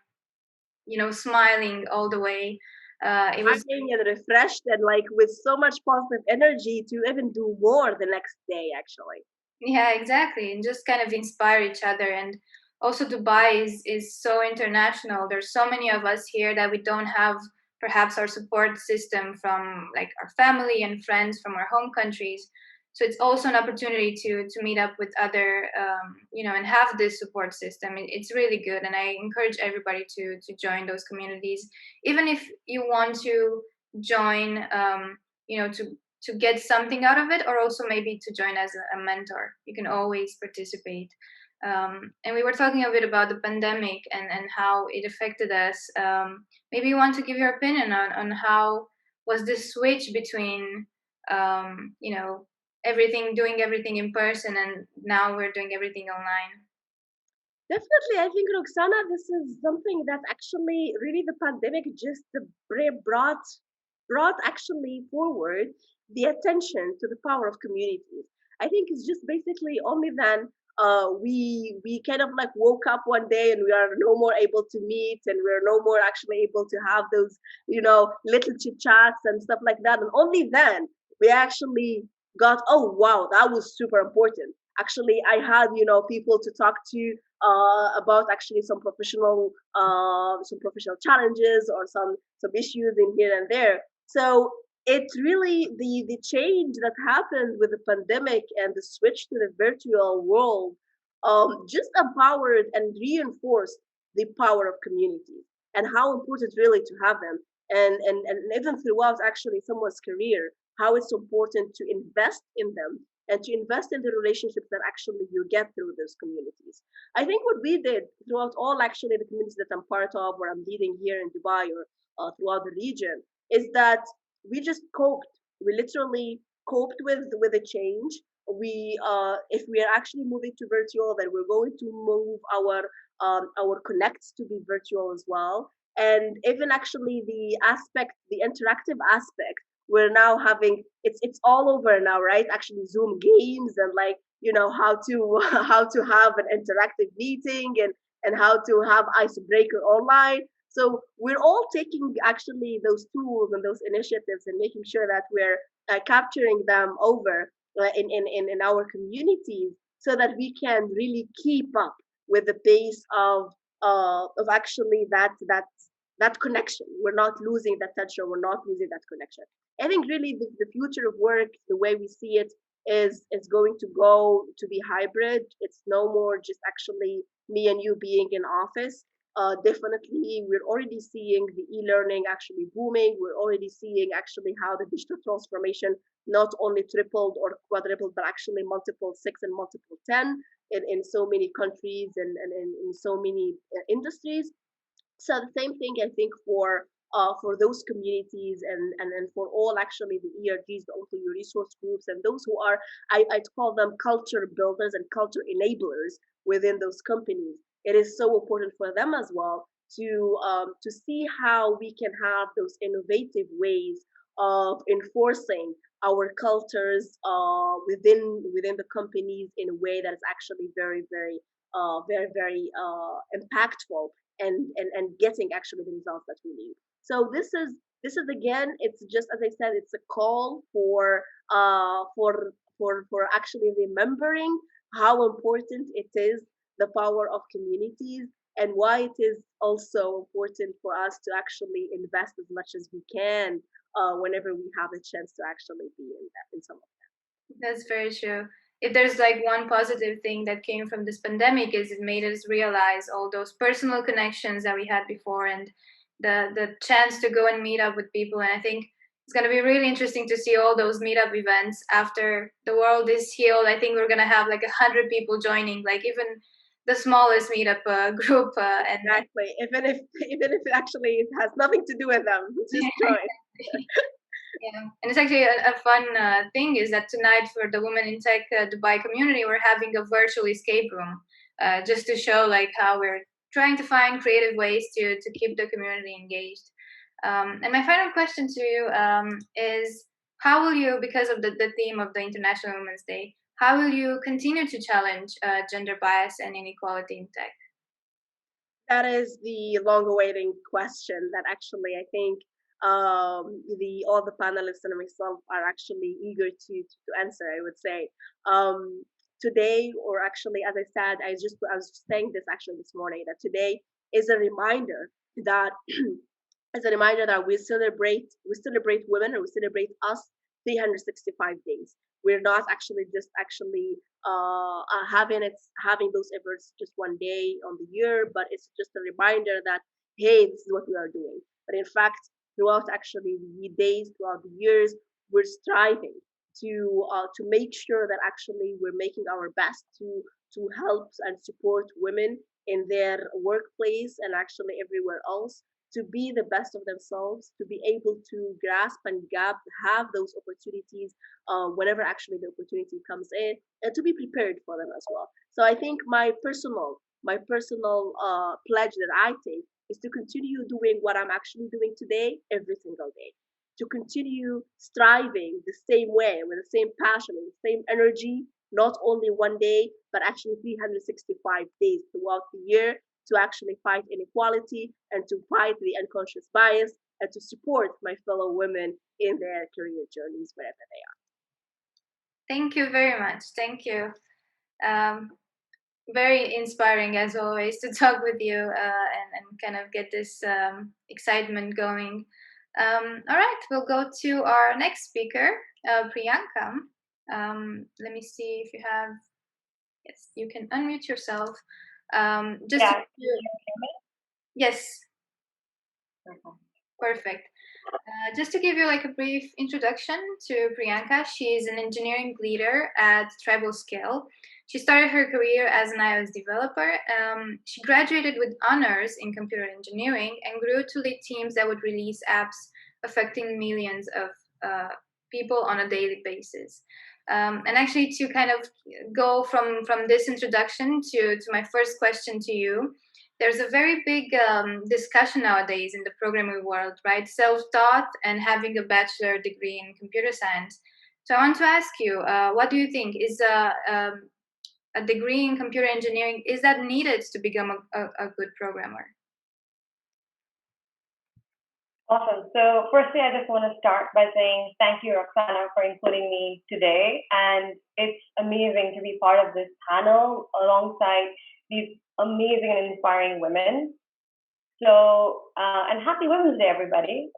smiling all the way. It was Smiling and refreshed and like with so much positive energy to even do more the next day, actually. Yeah, exactly, and just kind of inspire each other. And also, Dubai is so international. There's so many of us here that we don't have perhaps our support system from like our family and friends from our home countries. So it's also an opportunity to meet up with other, and have this support system. It's really good, and I encourage everybody to join those communities, even if you want to join, to get something out of it, or also maybe to join as a mentor. You can always participate. And we were talking a bit about the pandemic and how it affected us. Maybe you want to give your opinion on how was this switch between, doing everything in person, and now we're doing everything online. Definitely, I think Roxana, this is something that actually really the pandemic just brought actually forward the attention to the power of communities. I think it's just basically only then we kind of like woke up one day and we are no more able to meet and we're no more actually able to have those little chit chats and stuff like that, and only then we actually got, oh wow, that was super important. Actually, I had people to talk to about actually some professional challenges or some issues in here and there. So it's really the change that happened with the pandemic and the switch to the virtual world just empowered and reinforced the power of communities and how important really to have them, and even throughout actually someone's career, how it's important to invest in them and to invest in the relationships that actually you get through those communities. I think what we did throughout all actually the communities that I'm part of or I'm leading here in Dubai or throughout the region is that we just coped. We literally coped with the change. We if we are actually moving to virtual, then we're going to move our connects to be virtual as well. And even actually the interactive aspect, we're now having, it's all over now, right? Actually Zoom games and like how to how to have an interactive meeting and how to have icebreaker online. So we're all taking actually those tools and those initiatives and making sure that we're capturing them over in our communities so that we can really keep up with the pace of actually that connection. We're not losing that touch, or we're not losing that connection. I think really the future of work, the way we see it, is going to go to be hybrid. It's no more just actually me and you being in office. Definitely, we're already seeing the e-learning actually booming. We're already seeing actually how the digital transformation not only tripled or quadrupled, but actually multiple six and multiple 10 in so many countries and in so many industries. So the same thing I think for those communities and for all actually the ERGs, the employee resource groups, and those who are, I'd call them culture builders and culture enablers within those companies. It is so important for them as well to see how we can have those innovative ways of enforcing our cultures within the companies in a way that is actually very impactful and getting actually the results that we need. So this is again, it's just as I said, it's a call for actually remembering how important it is, the power of communities, and why it is also important for us to actually invest as much as we can whenever we have a chance to actually be in that in some of That's very true. If there's like one positive thing that came from this pandemic is it made us realize all those personal connections that we had before and the chance to go and meet up with people. And I think it's going to be really interesting to see all those meetup events after the world is healed. I think we're going to have like 100 people joining, like even the smallest meetup group. And exactly, even if it actually has nothing to do with them, just join. Yeah, and it's actually a fun thing is that tonight for the Women in Tech Dubai community, we're having a virtual escape room, just to show like how we're trying to find creative ways to keep the community engaged. And my final question to you is, how will you, because of the theme of the International Women's Day, how will you continue to challenge gender bias and inequality in tech? That is the long-awaiting question that actually I think the all the panelists and myself are actually eager to answer. I would say today, or actually, as I said, I was saying this actually this morning, that today is a reminder that as a reminder that we celebrate women, and we celebrate us 365 days. We're not actually just actually having those efforts just one day on the year, but it's just a reminder that hey, this is what we are doing. But in fact, throughout actually the days, throughout the years, we're striving to make sure that actually we're making our best to help and support women in their workplace and actually everywhere else, to be the best of themselves, to be able to grasp and have those opportunities whenever actually the opportunity comes in, and to be prepared for them as well. So I think my personal my personal pledge that I take is to continue doing what I'm actually doing today every single day. To continue striving the same way, with the same passion, with the same energy, not only one day, but actually 365 days throughout the year, to actually fight inequality and to fight the unconscious bias and to support my fellow women in their career journeys wherever they are. Thank you very much. Thank you. Very inspiring as always to talk with you and kind of get this excitement going. All right, we'll go to our next speaker, Priyanka. Let me see if you have. Yes, you can unmute yourself. Yes. Perfect. Just to give you like a brief introduction to Priyanka, she is an engineering leader at Tribal Scale. She started her career as an iOS developer. She graduated with honors in computer engineering and grew to lead teams that would release apps affecting millions of people on a daily basis. And actually, to kind of go from this introduction to my first question to you, there's a very big discussion nowadays in the programming world, right? Self-taught and having a bachelor degree in computer science. So I want to ask you, what do you think? Is a degree in computer engineering, is that needed to become a good programmer? Awesome. So firstly, I just want to start by saying thank you, Roxana, for including me today. And it's amazing to be part of this panel alongside these amazing and inspiring women. So, and happy Women's Day, everybody.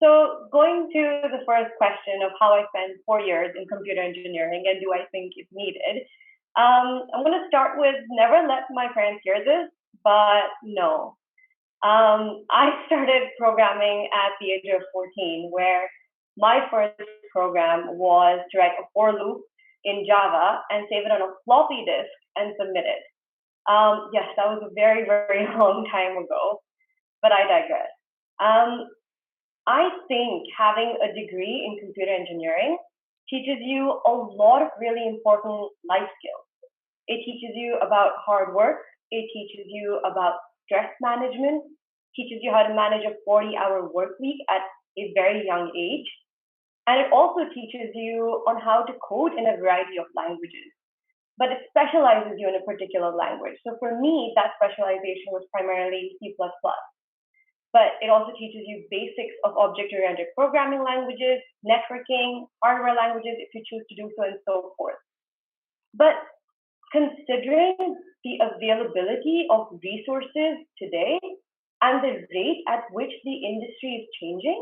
So going to the first question of how I spent 4 years in computer engineering and do I think it's needed, I'm going to start with never let my parents hear this, but no. I started programming at the age of 14, where my first program was to write a for loop in Java and save it on a floppy disk and submit it. Yes, that was a very, very long time ago, but I digress. I think having a degree in computer engineering teaches you a lot of really important life skills. It teaches you about hard work. It teaches you about stress management, teaches you how to manage a 40-hour work week at a very young age. And it also teaches you on how to code in a variety of languages. But it specializes you in a particular language. So for me, that specialization was primarily C++. But it also teaches you basics of object-oriented programming languages, networking, hardware languages, if you choose to do so, and so forth. But considering the availability of resources today and the rate at which the industry is changing,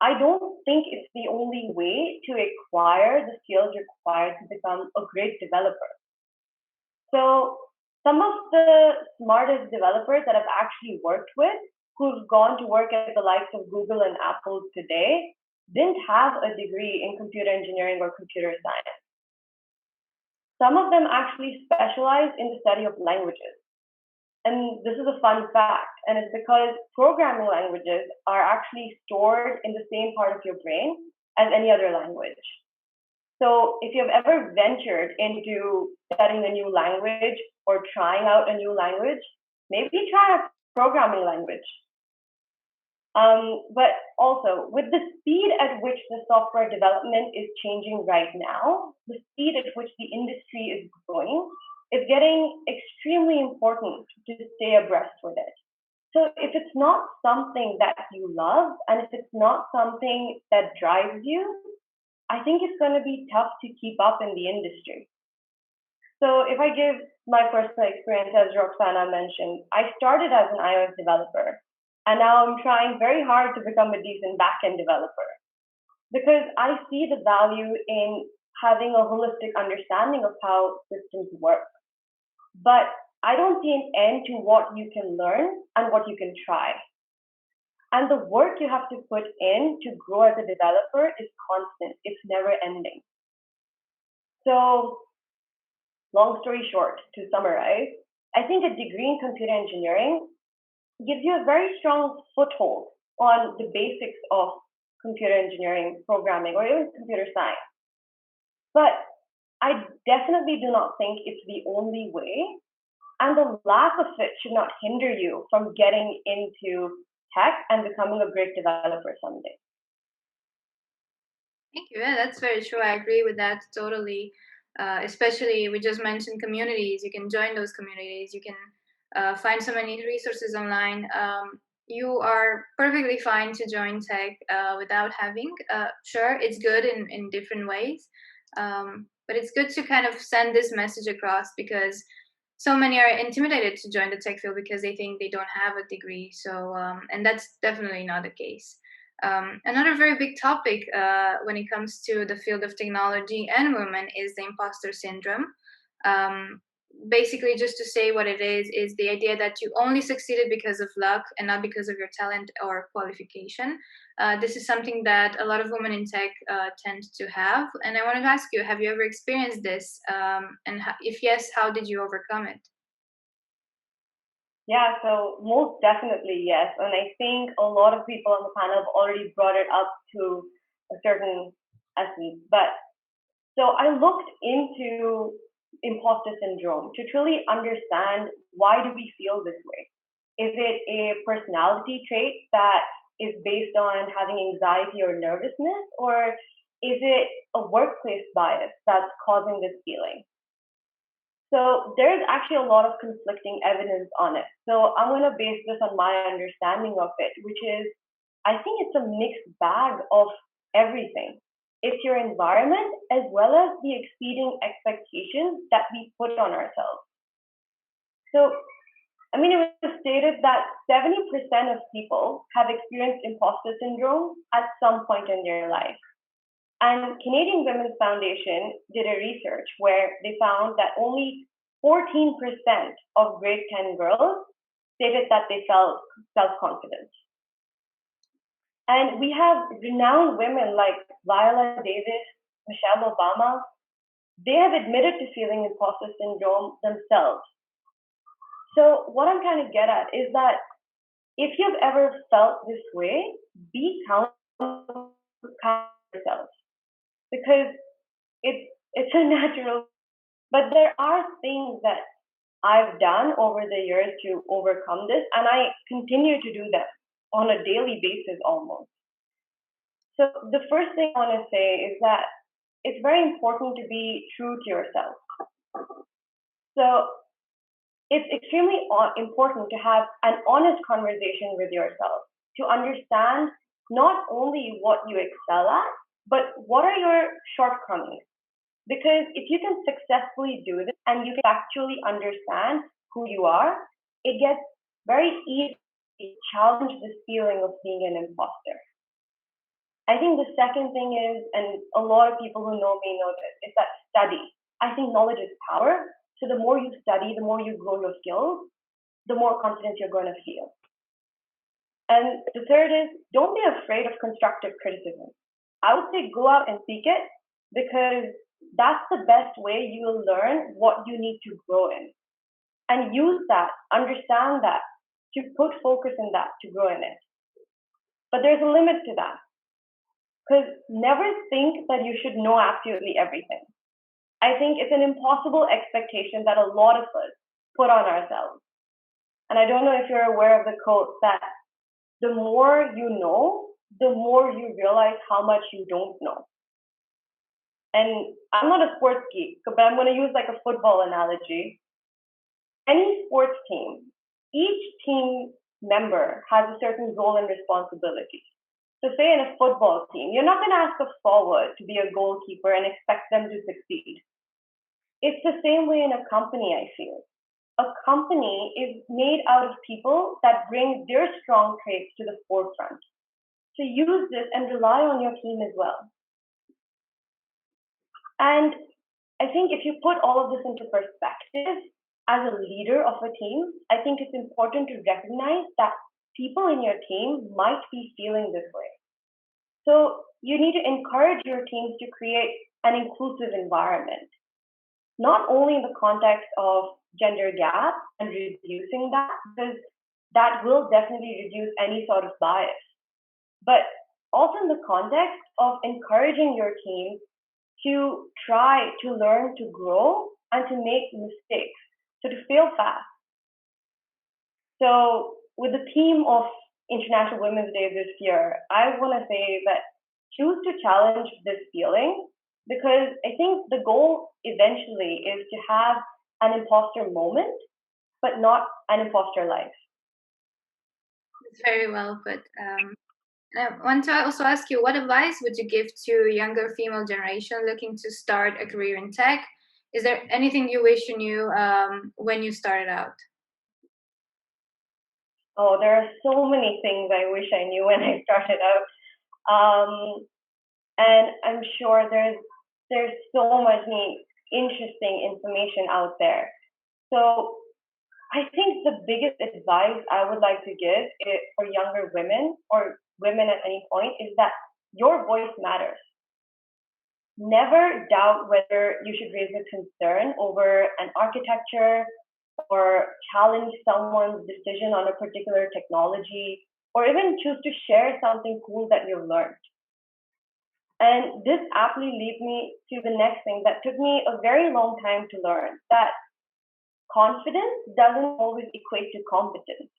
I don't think it's the only way to acquire the skills required to become a great developer. So some of the smartest developers that I've actually worked with, who've gone to work at the likes of Google and Apple today, didn't have a degree in computer engineering or computer science. Some of them actually specialize in the study of languages. And this is a fun fact, and it's because programming languages are actually stored in the same part of your brain as any other language. So if you've ever ventured into studying a new language or trying out a new language, maybe try a programming language. But also, with the speed at which the software development is changing right now, the speed at which the industry is growing, is getting extremely important to stay abreast with it. So if it's not something that you love, and if it's not something that drives you, I think it's going to be tough to keep up in the industry. So if I give my personal experience, as Roxana mentioned, I started as an iOS developer. And now I'm trying very hard to become a decent backend developer because I see the value in having a holistic understanding of how systems work. But I don't see an end to what you can learn and what you can try. And the work you have to put in to grow as a developer is constant. It's never ending. So long story short, to summarize, I think a degree in computer engineering gives you a very strong foothold on the basics of computer engineering, programming, or even computer science. But I definitely do not think it's the only way And the lack of it should not hinder you from getting into tech and becoming a great developer someday. Thank you. Yeah, that's very true. I agree with that totally. Especially, we just mentioned communities. You can join those communities. You can find so many resources online. You are perfectly fine to join tech without having. Sure, it's good in different ways, but it's good to kind of send this message across because so many are intimidated to join the tech field because they think they don't have a degree. So, and that's definitely not the case. Another very big topic when it comes to the field of technology and women is the imposter syndrome. Um, Basically, just to say what it is the idea that you only succeeded because of luck and not because of your talent or qualification. This is something that a lot of women in tech tend to have. And I wanted to ask you, have you ever experienced this? And if yes, how did you overcome it? Yeah, so most definitely yes. And I think a lot of people on the panel have already brought it up to a certain essence. But so I looked into imposter syndrome to truly understand why do we feel this way? Is it a personality trait that is based on having anxiety or nervousness, or is it a workplace bias that's causing this feeling? So there's actually a lot of conflicting evidence on it. So I'm going to base this on my understanding of it, which is I think it's a mixed bag of everything. It's your environment as well as the exceeding expectations that we put on ourselves. So, I mean, it was stated that 70% of people have experienced imposter syndrome at some point in their life. And Canadian Women's Foundation did a research where they found that only 14% of grade 10 girls stated that they felt self-confident. And we have renowned women like Viola Davis, Michelle Obama. They have admitted to feeling imposter syndrome themselves. So what I'm trying to get at is that if you've ever felt this way, be kind to yourself because it's a natural. But there are things that I've done over the years to overcome this, and I continue to do them on a daily basis almost. So the first thing I want to say is that it's very important to be true to yourself. So it's extremely important to have an honest conversation with yourself to understand not only what you excel at, but what are your shortcomings. Because if you can successfully do this and you can actually understand who you are, it gets very easy to challenge this feeling of being an imposter. I think the second thing is, and a lot of people who know me know this, is that study. I think knowledge is power. So the more you study, the more you grow your skills, the more confidence you're going to feel. And the third is, don't be afraid of constructive criticism. I would say go out and seek it because that's the best way you will learn what you need to grow in. And use that, understand that, to put focus in that, to grow in it. But there's a limit to that. Because never think that you should know absolutely everything. I think it's an impossible expectation that a lot of us put on ourselves. And I don't know if you're aware of the quote that the more you know, the more you realize how much you don't know. And I'm not a sports geek, but I'm going to use like a football analogy. Any sports team, each team member has a certain role and responsibility. So say in a football team, you're not going to ask a forward to be a goalkeeper and expect them to succeed. It's the same way in a company, I feel. A company is made out of people that bring their strong traits to the forefront. So use this and rely on your team as well. And I think if you put all of this into perspective, as a leader of a team, I think it's important to recognize that people in your team might be feeling this way. So you need to encourage your teams to create an inclusive environment, not only in the context of gender gap and reducing that, because that will definitely reduce any sort of bias, but also in the context of encouraging your team to try to learn to grow and to make mistakes So to fail fast. So with the theme of International Women's Day this year, I want to say that choose to challenge this feeling, because I think the goal eventually is to have an imposter moment, but not an imposter life. It's very well put. I want to also ask you, what advice would you give to younger female generation looking to start a career in tech? Is there anything you wish you knew when you started out? Oh, there are so many things I wish I knew when I started out. And I'm sure there's so much interesting information out there. So I think the biggest advice I would like to give for younger women or women at any point is that your voice matters. Never doubt whether you should raise a concern over an architecture or challenge someone's decision on a particular technology, or even choose to share something cool that you've learned. And this aptly leads me to the next thing that took me a very long time to learn, that confidence doesn't always equate to competence.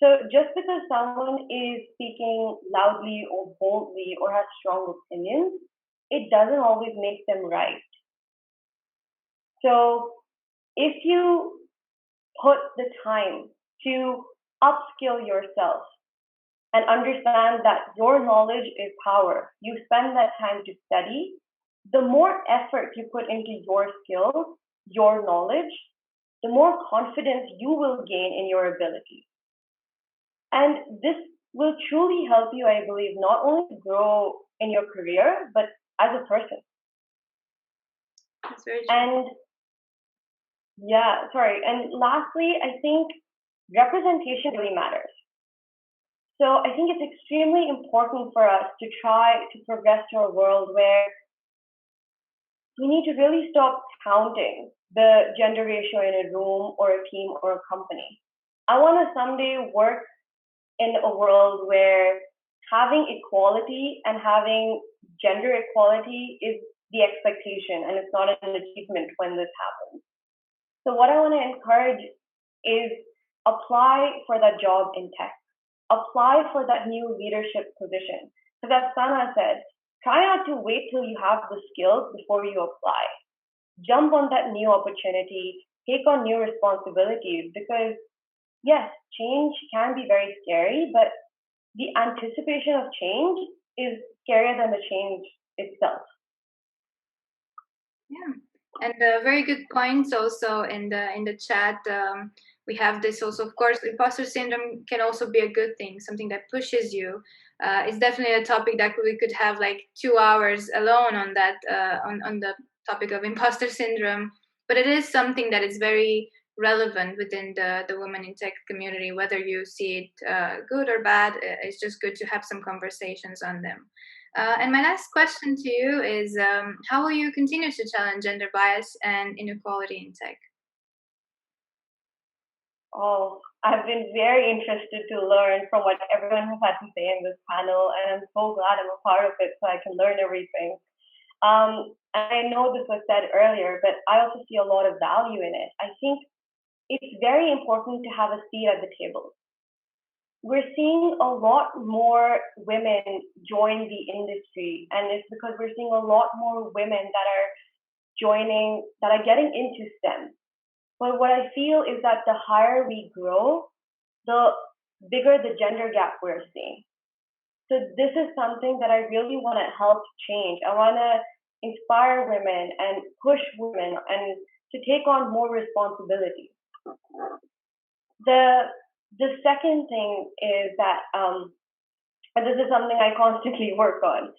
So just because someone is speaking loudly or boldly or has strong opinions, it doesn't always make them right. So if you put the time to upskill yourself and understand that your knowledge is power, you spend that time to study, the more effort you put into your skills, your knowledge, the more confidence you will gain in your abilities. And this will truly help you, I believe, not only to grow in your career, but as a person. That's very true. And and lastly, I think representation really matters. So I think it's extremely important for us to try to progress to a world where we need to really stop counting the gender ratio in a room or a team or a company. I want to someday work in a world where having equality and having gender equality is the expectation and it's not an achievement when this happens. So what I want to encourage is apply for that job in tech. Apply for that new leadership position. Because as Sana said, try not to wait till you have the skills before you apply. Jump on that new opportunity, take on new responsibilities, because yes, change can be very scary, but the anticipation of change is scarier than the change itself. Yeah, and very good points also in the chat. We have this also, of course, imposter syndrome can also be a good thing, something that pushes you. It's definitely a topic that we could have like 2 hours alone on that, on the topic of imposter syndrome. But it is something that is very relevant within the women in tech community, whether you see it good or bad. It's just good to have some conversations on them. And my last question to you is, how will you continue to challenge gender bias and inequality in tech? Oh, I've been very interested to learn from what everyone has had to say in this panel, and I'm so glad I'm a part of it so I can learn everything. I know this was said earlier, but I also see a lot of value in it. I think it's very important to have a seat at the table. We're seeing a lot more women join the industry, and it's because we're seeing a lot more women that are getting into STEM. But what I feel is that the higher we grow, the bigger the gender gap we're seeing. So this is something that I really want to help change. I want to inspire women and push women and to take on more responsibility. The second thing is that, and this is something I constantly work on,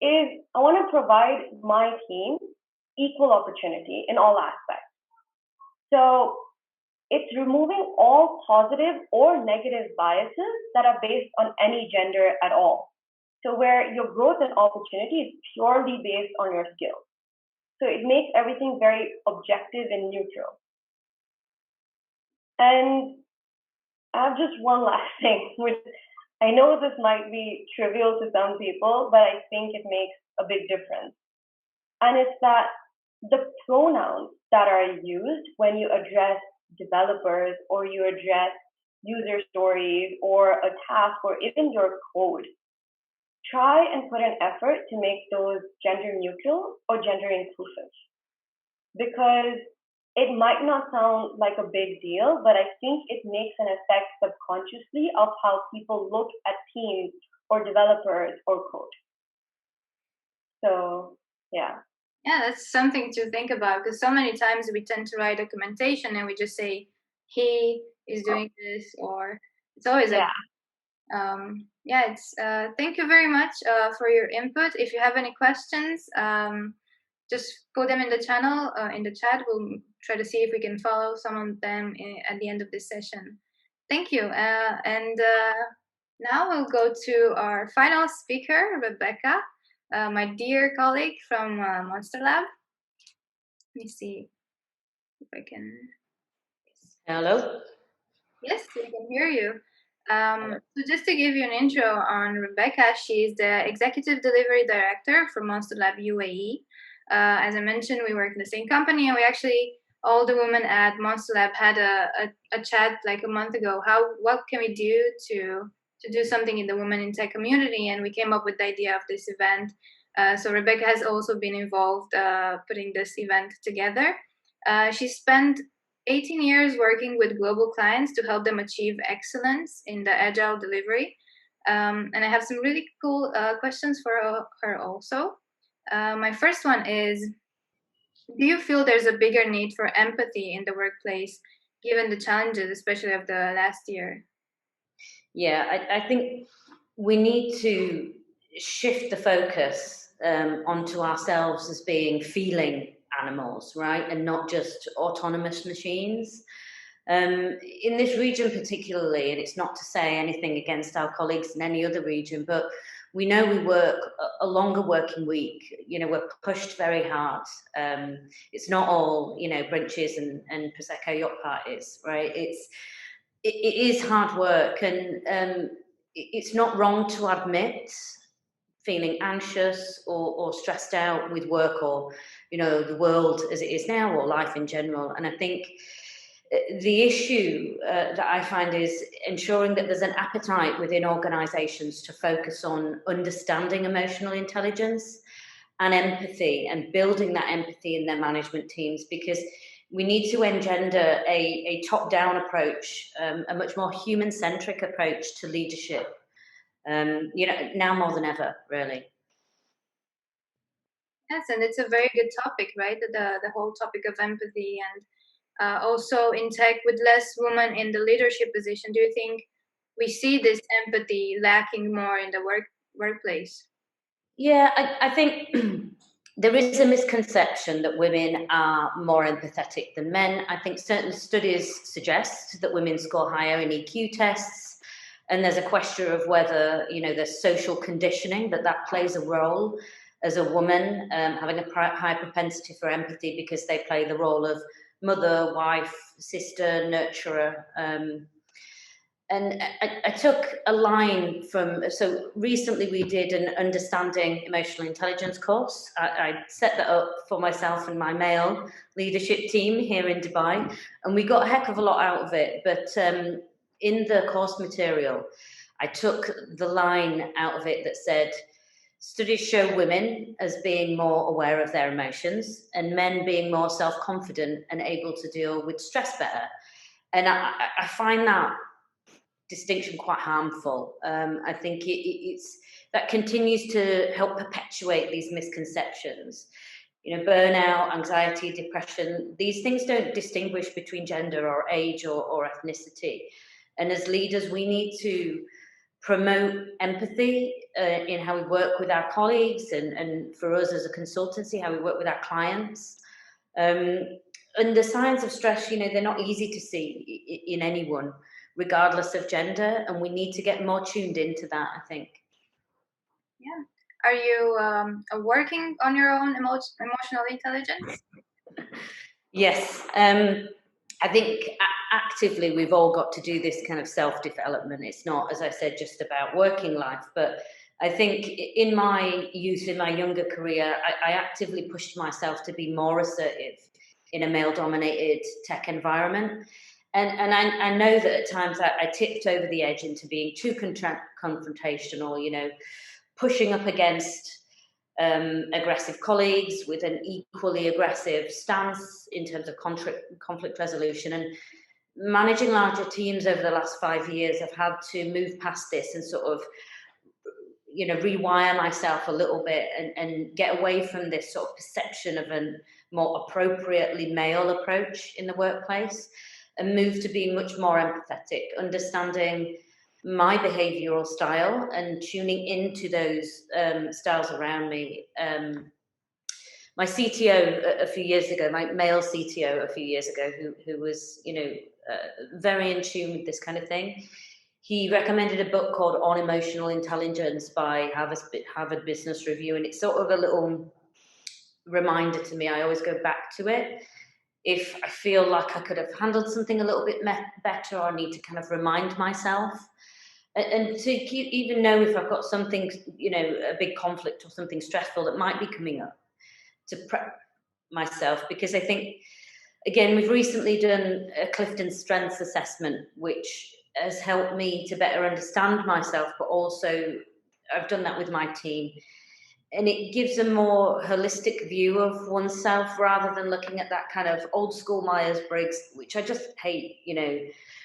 is I want to provide my team equal opportunity in all aspects. So it's removing all positive or negative biases that are based on any gender at all. So where your growth and opportunity is purely based on your skills. So it makes everything very objective and neutral. And I have just one last thing, which I know this might be trivial to some people, but I think it makes a big difference. And it's that the pronouns that are used when you address developers or you address user stories or a task or even your code, try and put an effort to make those gender neutral or gender inclusive. Because it might not sound like a big deal, but I think it makes an effect subconsciously of how people look at teams or developers or code. So, yeah. Yeah, that's something to think about, because so many times we tend to write documentation and we just say he is doing this, or it's always like yeah, it's thank you very much for your input. If you have any questions, just put them in the channel, in the chat. We'll try to see if we can follow some of them at the end of this session. Thank you. And now we'll go to our final speaker, Rebecca, my dear colleague from Monstarlab. Let me see if I can. Hello. Yes, we can hear you. So just to give you an intro on Rebecca, she's the Executive Delivery Director for Monstarlab UAE. As I mentioned, we work in the same company, and we actually, all the women at Monstarlab had a chat like a month ago. What can we do to do something in the women in tech community? And we came up with the idea of this event. So Rebecca has also been involved putting this event together. She spent 18 years working with global clients to help them achieve excellence in the agile delivery. And I have some really cool questions for her also. My first one is, do you feel there's a bigger need for empathy in the workplace, given the challenges, especially of the last year? Yeah, I think we need to shift the focus onto ourselves as being feeling animals, right? And not just autonomous machines. In this region particularly, and it's not to say anything against our colleagues in any other region, but we know we work a longer working week. You know, we're pushed very hard. It's not all, you know, brunches and Prosecco yacht parties, right? It is hard work, and it's not wrong to admit feeling anxious or stressed out with work, or, you know, the world as it is now, or life in general. And I think the issue that I find is ensuring that there's an appetite within organisations to focus on understanding emotional intelligence and empathy, and building that empathy in their management teams, because we need to engender a top-down approach, a much more human-centric approach to leadership, you know, now more than ever, really. Yes, and it's a very good topic, right? The whole topic of empathy, and also in tech with less women in the leadership position. Do you think we see this empathy lacking more in the workplace? Yeah, I think there is a misconception that women are more empathetic than men. I think certain studies suggest that women score higher in EQ tests, and there's a question of whether, you know, there's social conditioning that plays a role as a woman, having a high propensity for empathy because they play the role of mother, wife, sister, nurturer. And I took a line from, so recently we did an understanding emotional intelligence course. I set that up for myself and my male leadership team here in Dubai, and we got a heck of a lot out of it. But in the course material, I took the line out of it that said, studies show women as being more aware of their emotions and men being more self-confident and able to deal with stress better. And I find that distinction quite harmful. I think it's that continues to help perpetuate these misconceptions. You know, burnout, anxiety, depression, these things don't distinguish between gender or age or ethnicity. And as leaders, we need to promote empathy in how we work with our colleagues, and for us as a consultancy, how we work with our clients. And the signs of stress, you know, they're not easy to see in anyone, regardless of gender, and we need to get more tuned into that, I think. Yeah. Are you working on your own emotional intelligence? Yes. I think actively we've all got to do this kind of self-development. It's not, as I said, just about working life, but I think in my youth, in my younger career, I actively pushed myself to be more assertive in a male-dominated tech environment. And I know that at times I tipped over the edge into being too confrontational, you know, pushing up against aggressive colleagues with an equally aggressive stance in terms of conflict resolution. And managing larger teams over the last 5 years, I've had to move past this and sort of, you know, rewire myself a little bit and get away from this sort of perception of a more appropriately male approach in the workplace and move to being much more empathetic, understanding my behavioral style and tuning into those styles around me. My CTO a few years ago, my male CTO a few years ago, who was, you know, very in tune with this kind of thing, he recommended a book called On Emotional Intelligence by Harvard Business Review, and it's sort of a little reminder to me. I always go back to it. If I feel like I could have handled something a little bit better, I need to kind of remind myself. And to even know if I've got something, you know, a big conflict or something stressful that might be coming up, to prep myself. Because I think, again, we've recently done a Clifton Strengths Assessment, which has helped me to better understand myself, but also I've done that with my team. And it gives a more holistic view of oneself rather than looking at that kind of old school Myers-Briggs, which I just hate. You know,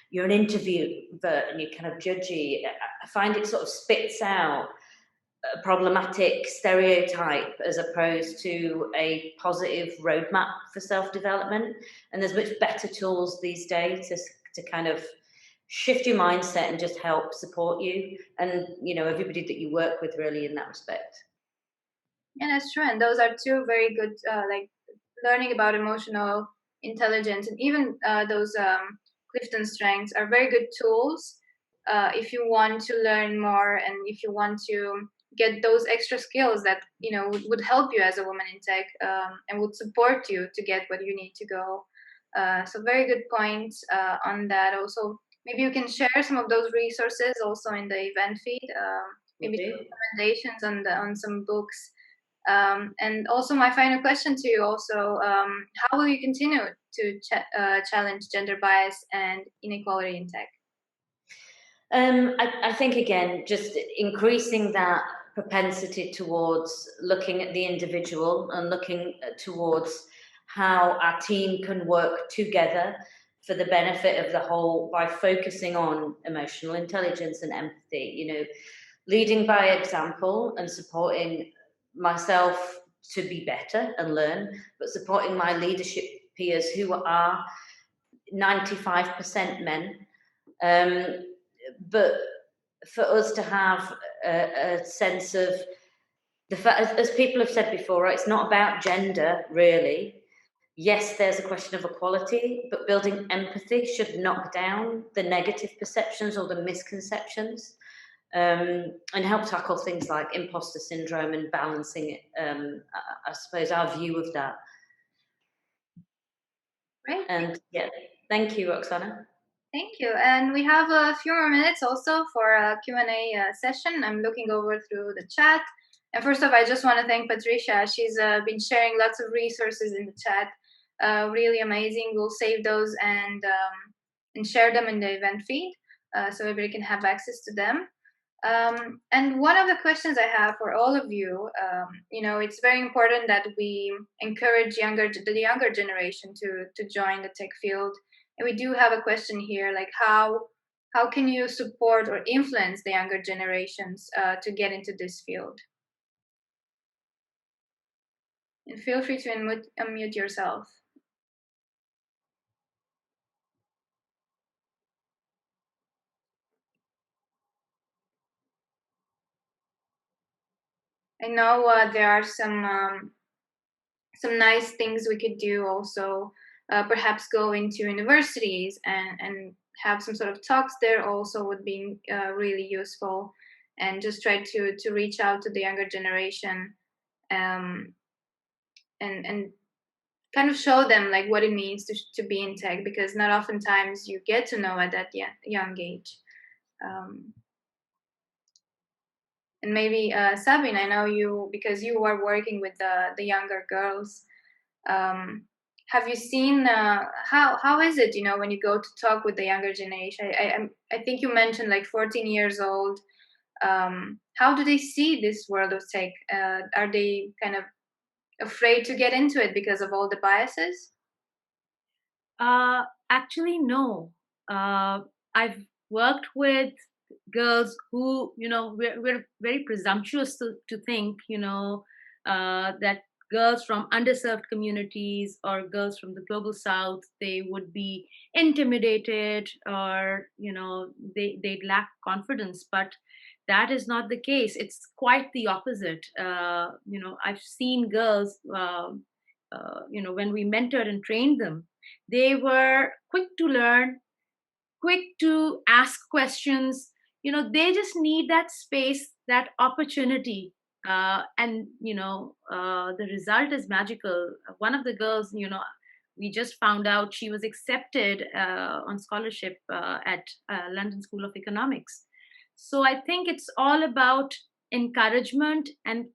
you're an introvert and you're kind of judgy. I find it sort of spits out a problematic stereotype as opposed to a positive roadmap for self-development. And there's much better tools these days to kind of shift your mindset and just help support you and, you know, everybody that you work with really in that respect. Yeah, that's true. And those are two very good, like learning about emotional intelligence and even those Clifton strengths are very good tools if you want to learn more and if you want to get those extra skills that, you know, would help you as a woman in tech and would support you to get what you need to go. So very good points on that. Also, maybe you can share some of those resources also in the event feed. Maybe recommendations on some books. And also my final question to you also, how will you continue to challenge gender bias and inequality in tech? I think, again, just increasing that propensity towards looking at the individual and looking towards how our team can work together for the benefit of the whole by focusing on emotional intelligence and empathy, you know, leading by example and supporting myself to be better and learn, but supporting my leadership peers who are 95% men. But for us to have a sense of the fact, as people have said before, right, it's not about gender, really. Yes, there's a question of equality, but building empathy should knock down the negative perceptions or the misconceptions and help tackle things like imposter syndrome and balancing it, I suppose, our view of that. Right. And yeah, thank you, Roxana. Thank you. And we have a few more minutes also for a Q&A session. I'm looking over through the chat. And first off, I just want to thank Patricia. She's been sharing lots of resources in the chat. Really amazing. We'll save those and share them in the event feed so everybody can have access to them. And one of the questions I have for all of you, you know, it's very important that we encourage the younger generation to join the tech field. And we do have a question here, like how can you support or influence the younger generations to get into this field? And feel free to unmute yourself. I know there are some nice things we could do also. Perhaps go into universities and have some sort of talks there also would be really useful, and just try to reach out to the younger generation and kind of show them like what it means to be in tech, because not oftentimes you get to know at that young age. And maybe Sabine, I know you because you are working with the younger girls. Have you seen how is it, when you go to talk with the younger generation? I think you mentioned like 14 years old. How do they see this world of tech? Are they kind of afraid to get into it because of all the biases? Actually, no. I've worked with girls who, we're very presumptuous to think, that girls from underserved communities or girls from the global south, they would be intimidated or, they'd lack confidence. But that is not the case. It's quite the opposite. I've seen girls, when we mentored and trained them, they were quick to learn, quick to ask questions. They just need that space, that opportunity. The result is magical. One of the girls, we just found out she was accepted on scholarship at London School of Economics. So I think it's all about encouragement and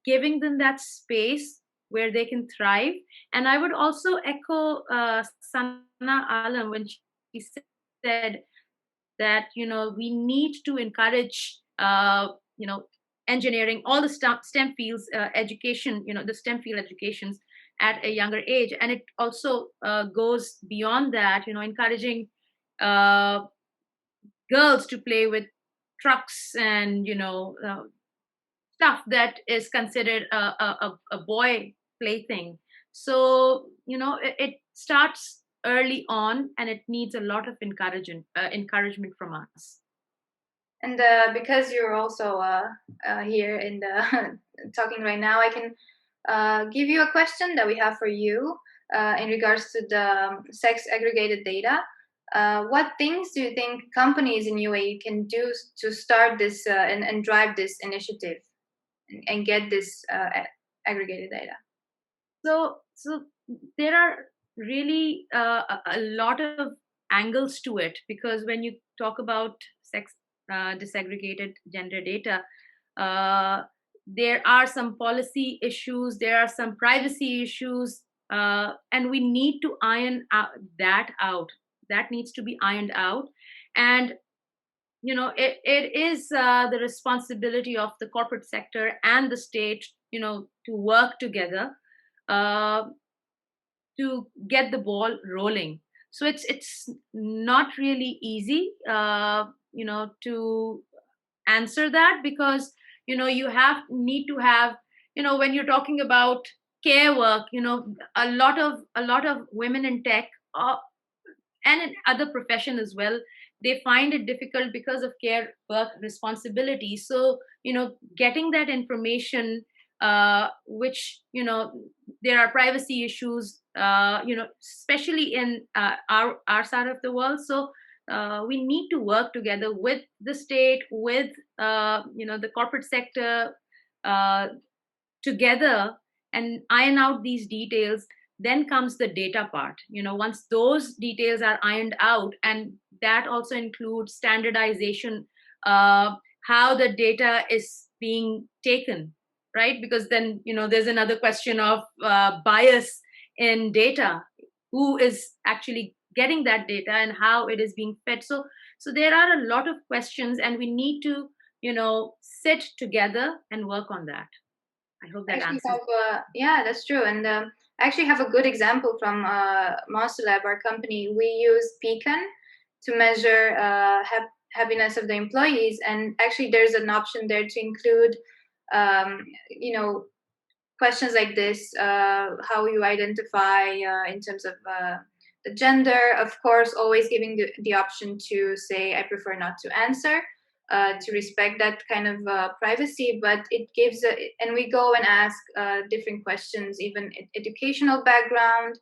giving them that space where they can thrive. And I would also echo Sana Alam when she said that we need to encourage engineering, all the STEM fields education, the STEM field educations at a younger age. And it also goes beyond that, encouraging girls to play with trucks and stuff that is considered a boy plaything. So it starts early on, and it needs a lot of encouragement from us. And because you're also here in the talking right now, I can give you a question that we have for you in regards to the sex aggregated data. What things do you think companies in UAE can do to start this and drive this initiative and get this aggregated data? So there are really a lot of angles to it, because when you talk about sex disaggregated gender data, there are some policy issues, there are some privacy issues, and we need to iron that out. That needs to be ironed out. And it is the responsibility of the corporate sector and the state, to work together to get the ball rolling. So it's not really easy, to answer that, because you need to have, when you're talking about care work, a lot of women in tech and in other profession as well, they find it difficult because of care work responsibility. So getting that information, which there are privacy issues, especially in our side of the world. So we need to work together with the state, with the corporate sector, together, and iron out these details. Then comes the data part. Once those details are ironed out, and that also includes standardization, how the data is being taken, right? Because then there's another question of bias in data. Who is actually getting that data and how it is being fed? So there are a lot of questions, and we need to sit together and work on that. I hope that answers. Yeah, that's true. And I actually have a good example from Monstarlab, our company. We use Pecan to measure happiness of the employees, and actually there's an option there to include questions like this, how you identify in terms of the gender. Of course, always giving the option to say I prefer not to answer, to respect that kind of privacy. But it gives and we go and ask different questions, even educational background,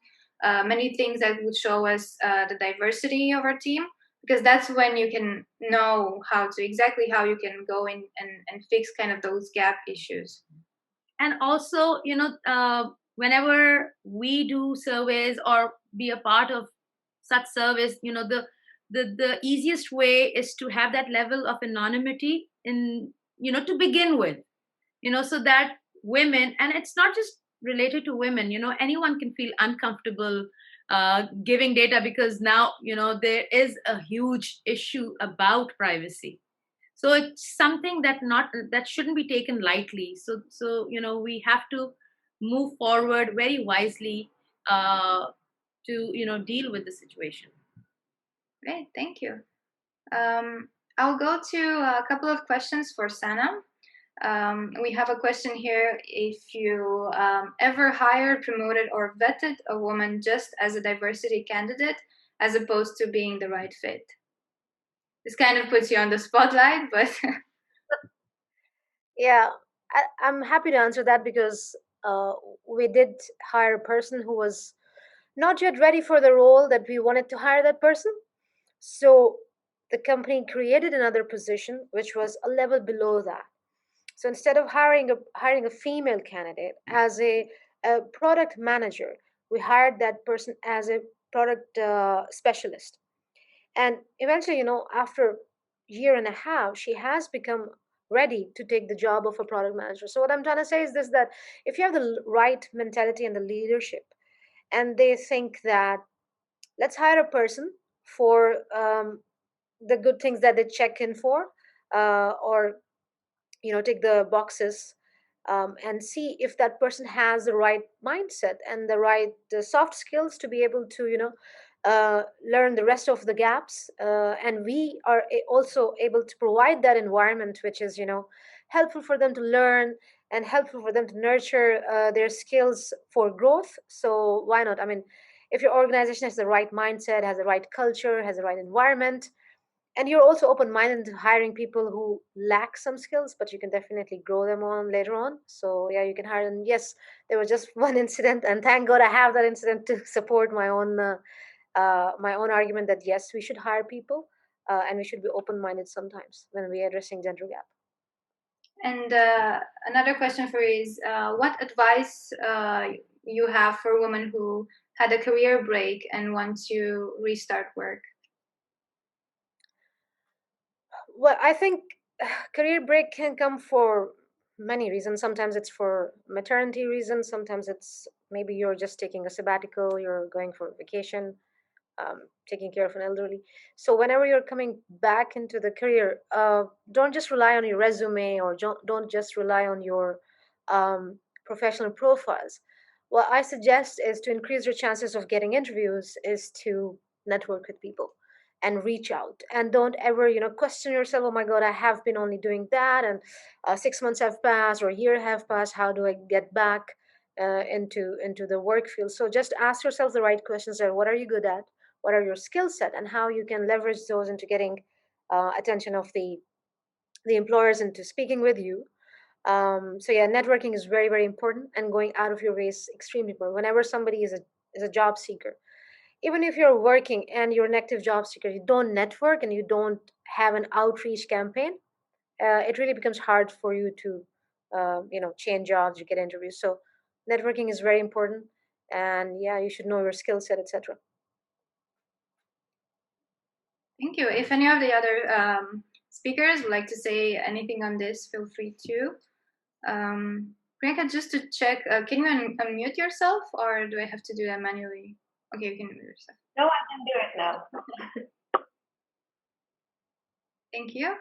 many things that would show us the diversity of our team, because that's when you can know how you can go in and fix kind of those gap issues. And also, whenever we do surveys or be a part of such service, the easiest way is to have that level of anonymity in to begin with, so that women, and it's not just related to women, anyone can feel uncomfortable giving data, because now, there is a huge issue about privacy. So it's something that shouldn't be taken lightly. So we have to move forward very wisely to deal with the situation. Great, thank you. I'll go to a couple of questions for Sana. We have a question here. If you ever hired, promoted, or vetted a woman just as a diversity candidate, as opposed to being the right fit? This kind of puts you on the spotlight, but Yeah, I'm happy to answer that because we did hire a person who was not yet ready for the role that we wanted to hire that person. So the company created another position which was a level below that. So instead of hiring a female candidate as a product manager, we hired that person as a product specialist. And eventually, after year and a half, she has become ready to take the job of a product manager. So what I'm trying to say is this: that if you have the right mentality and the leadership, and they think that let's hire a person for the good things that they check in for, or take the boxes, and see if that person has the right mindset and the right soft skills to be able to learn the rest of the gaps, and we are also able to provide that environment which is helpful for them to learn and helpful for them to nurture their skills for growth. So why not? I mean, if your organization has the right mindset, has the right culture, has the right environment, and you're also open-minded to hiring people who lack some skills, but you can definitely grow them on later on. So yeah, you can hire them. Yes, there was just one incident, and thank God I have that incident to support my own argument that yes, we should hire people, and we should be open-minded sometimes when we are addressing gender gap. And another question for you is, what advice you have for women who had a career break and want to restart work? Well, I think career break can come for many reasons. Sometimes it's for maternity reasons. Sometimes it's maybe you're just taking a sabbatical, you're going for vacation, taking care of an elderly. So whenever you're coming back into the career, don't just rely on your resume, or don't just rely on your professional profiles. What I suggest is to increase your chances of getting interviews is to network with people and reach out, and don't ever question yourself, oh my god, I have been only doing that, and 6 months have passed or a year have passed, how do I get back into the work field? So just ask yourself the right questions there. What are you good at? What are your skill set, and how you can leverage those into getting attention of the employers into speaking with you. So yeah, networking is very, very important, and going out of your way is extremely important. Whenever somebody is a job seeker, even if you're working and you're an active job seeker, you don't network and you don't have an outreach campaign, it really becomes hard for you to change jobs, you get interviews. So networking is very important, and yeah, you should know your skill set, etc. Thank you. If any of the other speakers would like to say anything on this, feel free to. Priyanka, just to check, can you unmute yourself, or do I have to do that manually? Okay, you can unmute yourself. No, I can do it now. Thank you.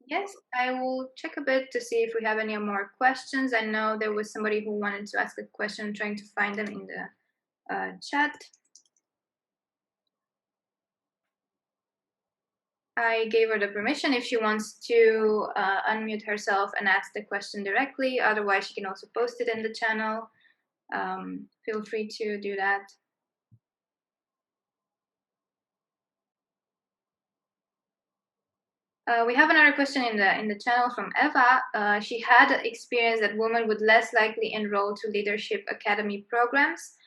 Yes, I will check a bit to see if we have any more questions. I know there was somebody who wanted to ask a question. I'm trying to find them in the chat. I gave her the permission if she wants to unmute herself and ask the question directly. Otherwise, she can also post it in the channel. Feel free to do that. We have another question in the channel from Eva. She had experience that women would less likely enroll to leadership academy programs,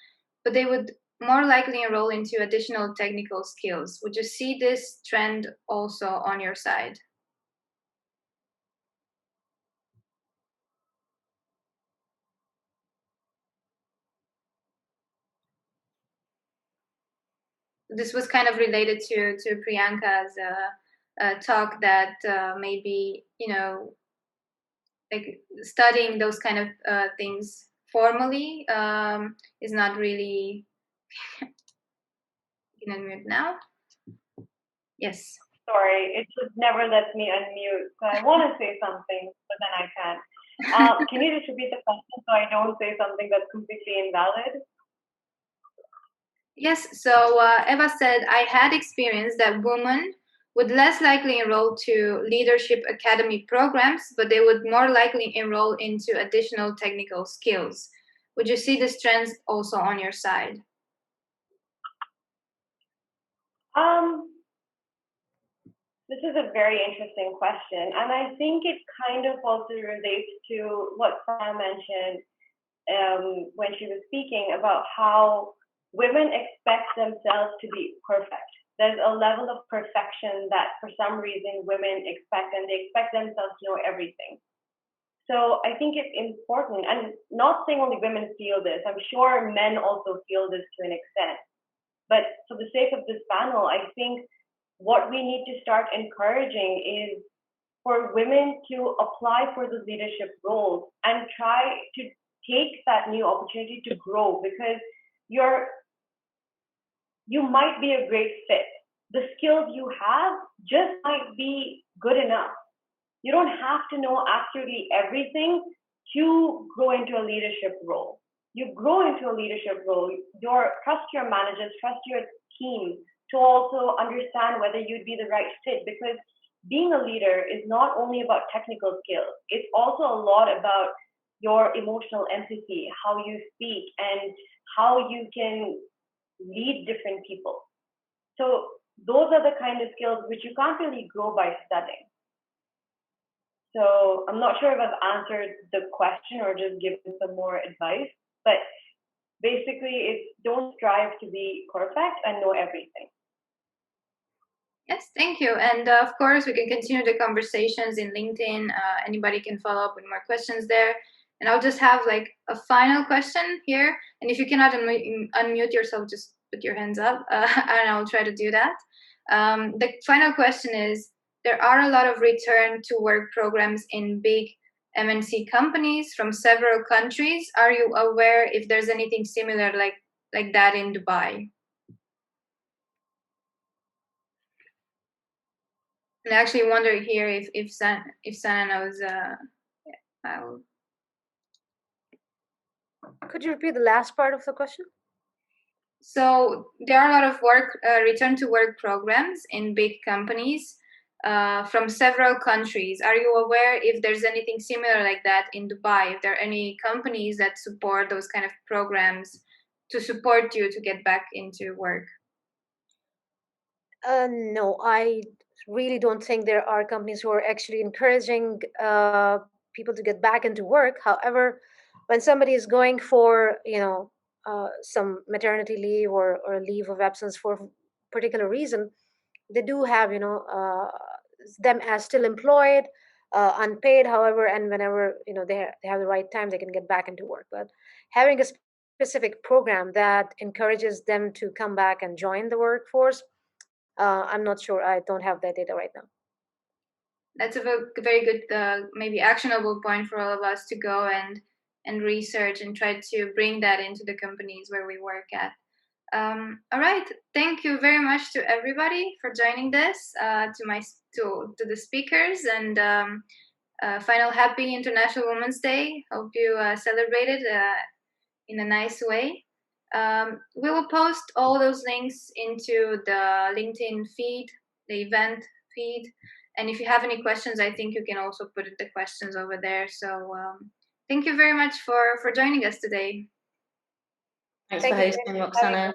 but they would more likely enroll into additional technical skills. Would you see this trend also on your side? This was kind of related to Priyanka's talk that maybe, like studying those kind of things formally is not really. You can unmute now. Yes. Sorry, it just never lets me unmute. So I want to say something, but then I can't. Can you just repeat the question so I don't say something that's completely invalid? Yes. So Eva said, I had experience that women would less likely enroll to leadership academy programs, but they would more likely enroll into additional technical skills. Would you see this trend also on your side? This is a very interesting question, and I think it kind of also relates to what Sam mentioned when she was speaking about how women expect themselves to be perfect. There's a level of perfection that for some reason women expect, and they expect themselves to know everything. So I think it's important, and not saying only women feel this, I'm sure men also feel this to an extent. But for the sake of this panel, I think what we need to start encouraging is for women to apply for the leadership roles and try to take that new opportunity to grow, because you might be a great fit. The skills you have just might be good enough. You don't have to know absolutely everything to grow into a leadership role. You grow into a leadership role, trust your managers, trust your team to also understand whether you'd be the right fit, because being a leader is not only about technical skills, it's also a lot about your emotional empathy, how you speak, and how you can lead different people. So those are the kind of skills which you can't really grow by studying. So I'm not sure if I've answered the question or just given some more advice, but basically it's don't strive to be perfect and know everything. Yes, thank you. And of course, we can continue the conversations in LinkedIn. Anybody can follow up with more questions there. And I'll just have like a final question here. And if you cannot unmute yourself, just put your hands up and I'll try to do that. The final question is, there are a lot of return to work programs in big MNC companies from several countries. Are you aware if there's anything similar like that in Dubai? And I actually wonder here if Sana knows. Could you repeat the last part of the question? So there are a lot of return to work programs in big companies from several countries. Are you aware if there's anything similar like that in Dubai? If there are any companies that support those kind of programs to support you to get back into work? No, I really don't think there are companies who are actually encouraging people to get back into work. However, when somebody is going for some maternity leave or a leave of absence for a particular reason, they do have them as still employed, unpaid. However, and whenever they have the right time, they can get back into work. But having a specific program that encourages them to come back and join the workforce, I'm not sure. I don't have that data right now. That's a very good, maybe actionable point for all of us to go and research and try to bring that into the companies where we work at. All right, thank you very much to everybody for joining this, to the speakers, and final happy International Women's Day. Hope you celebrated in a nice way. We will post all those links into the LinkedIn feed, the event feed. And if you have any questions, I think you can also put the questions over there. So thank you very much for joining us today. Thanks for hosting, Roxana.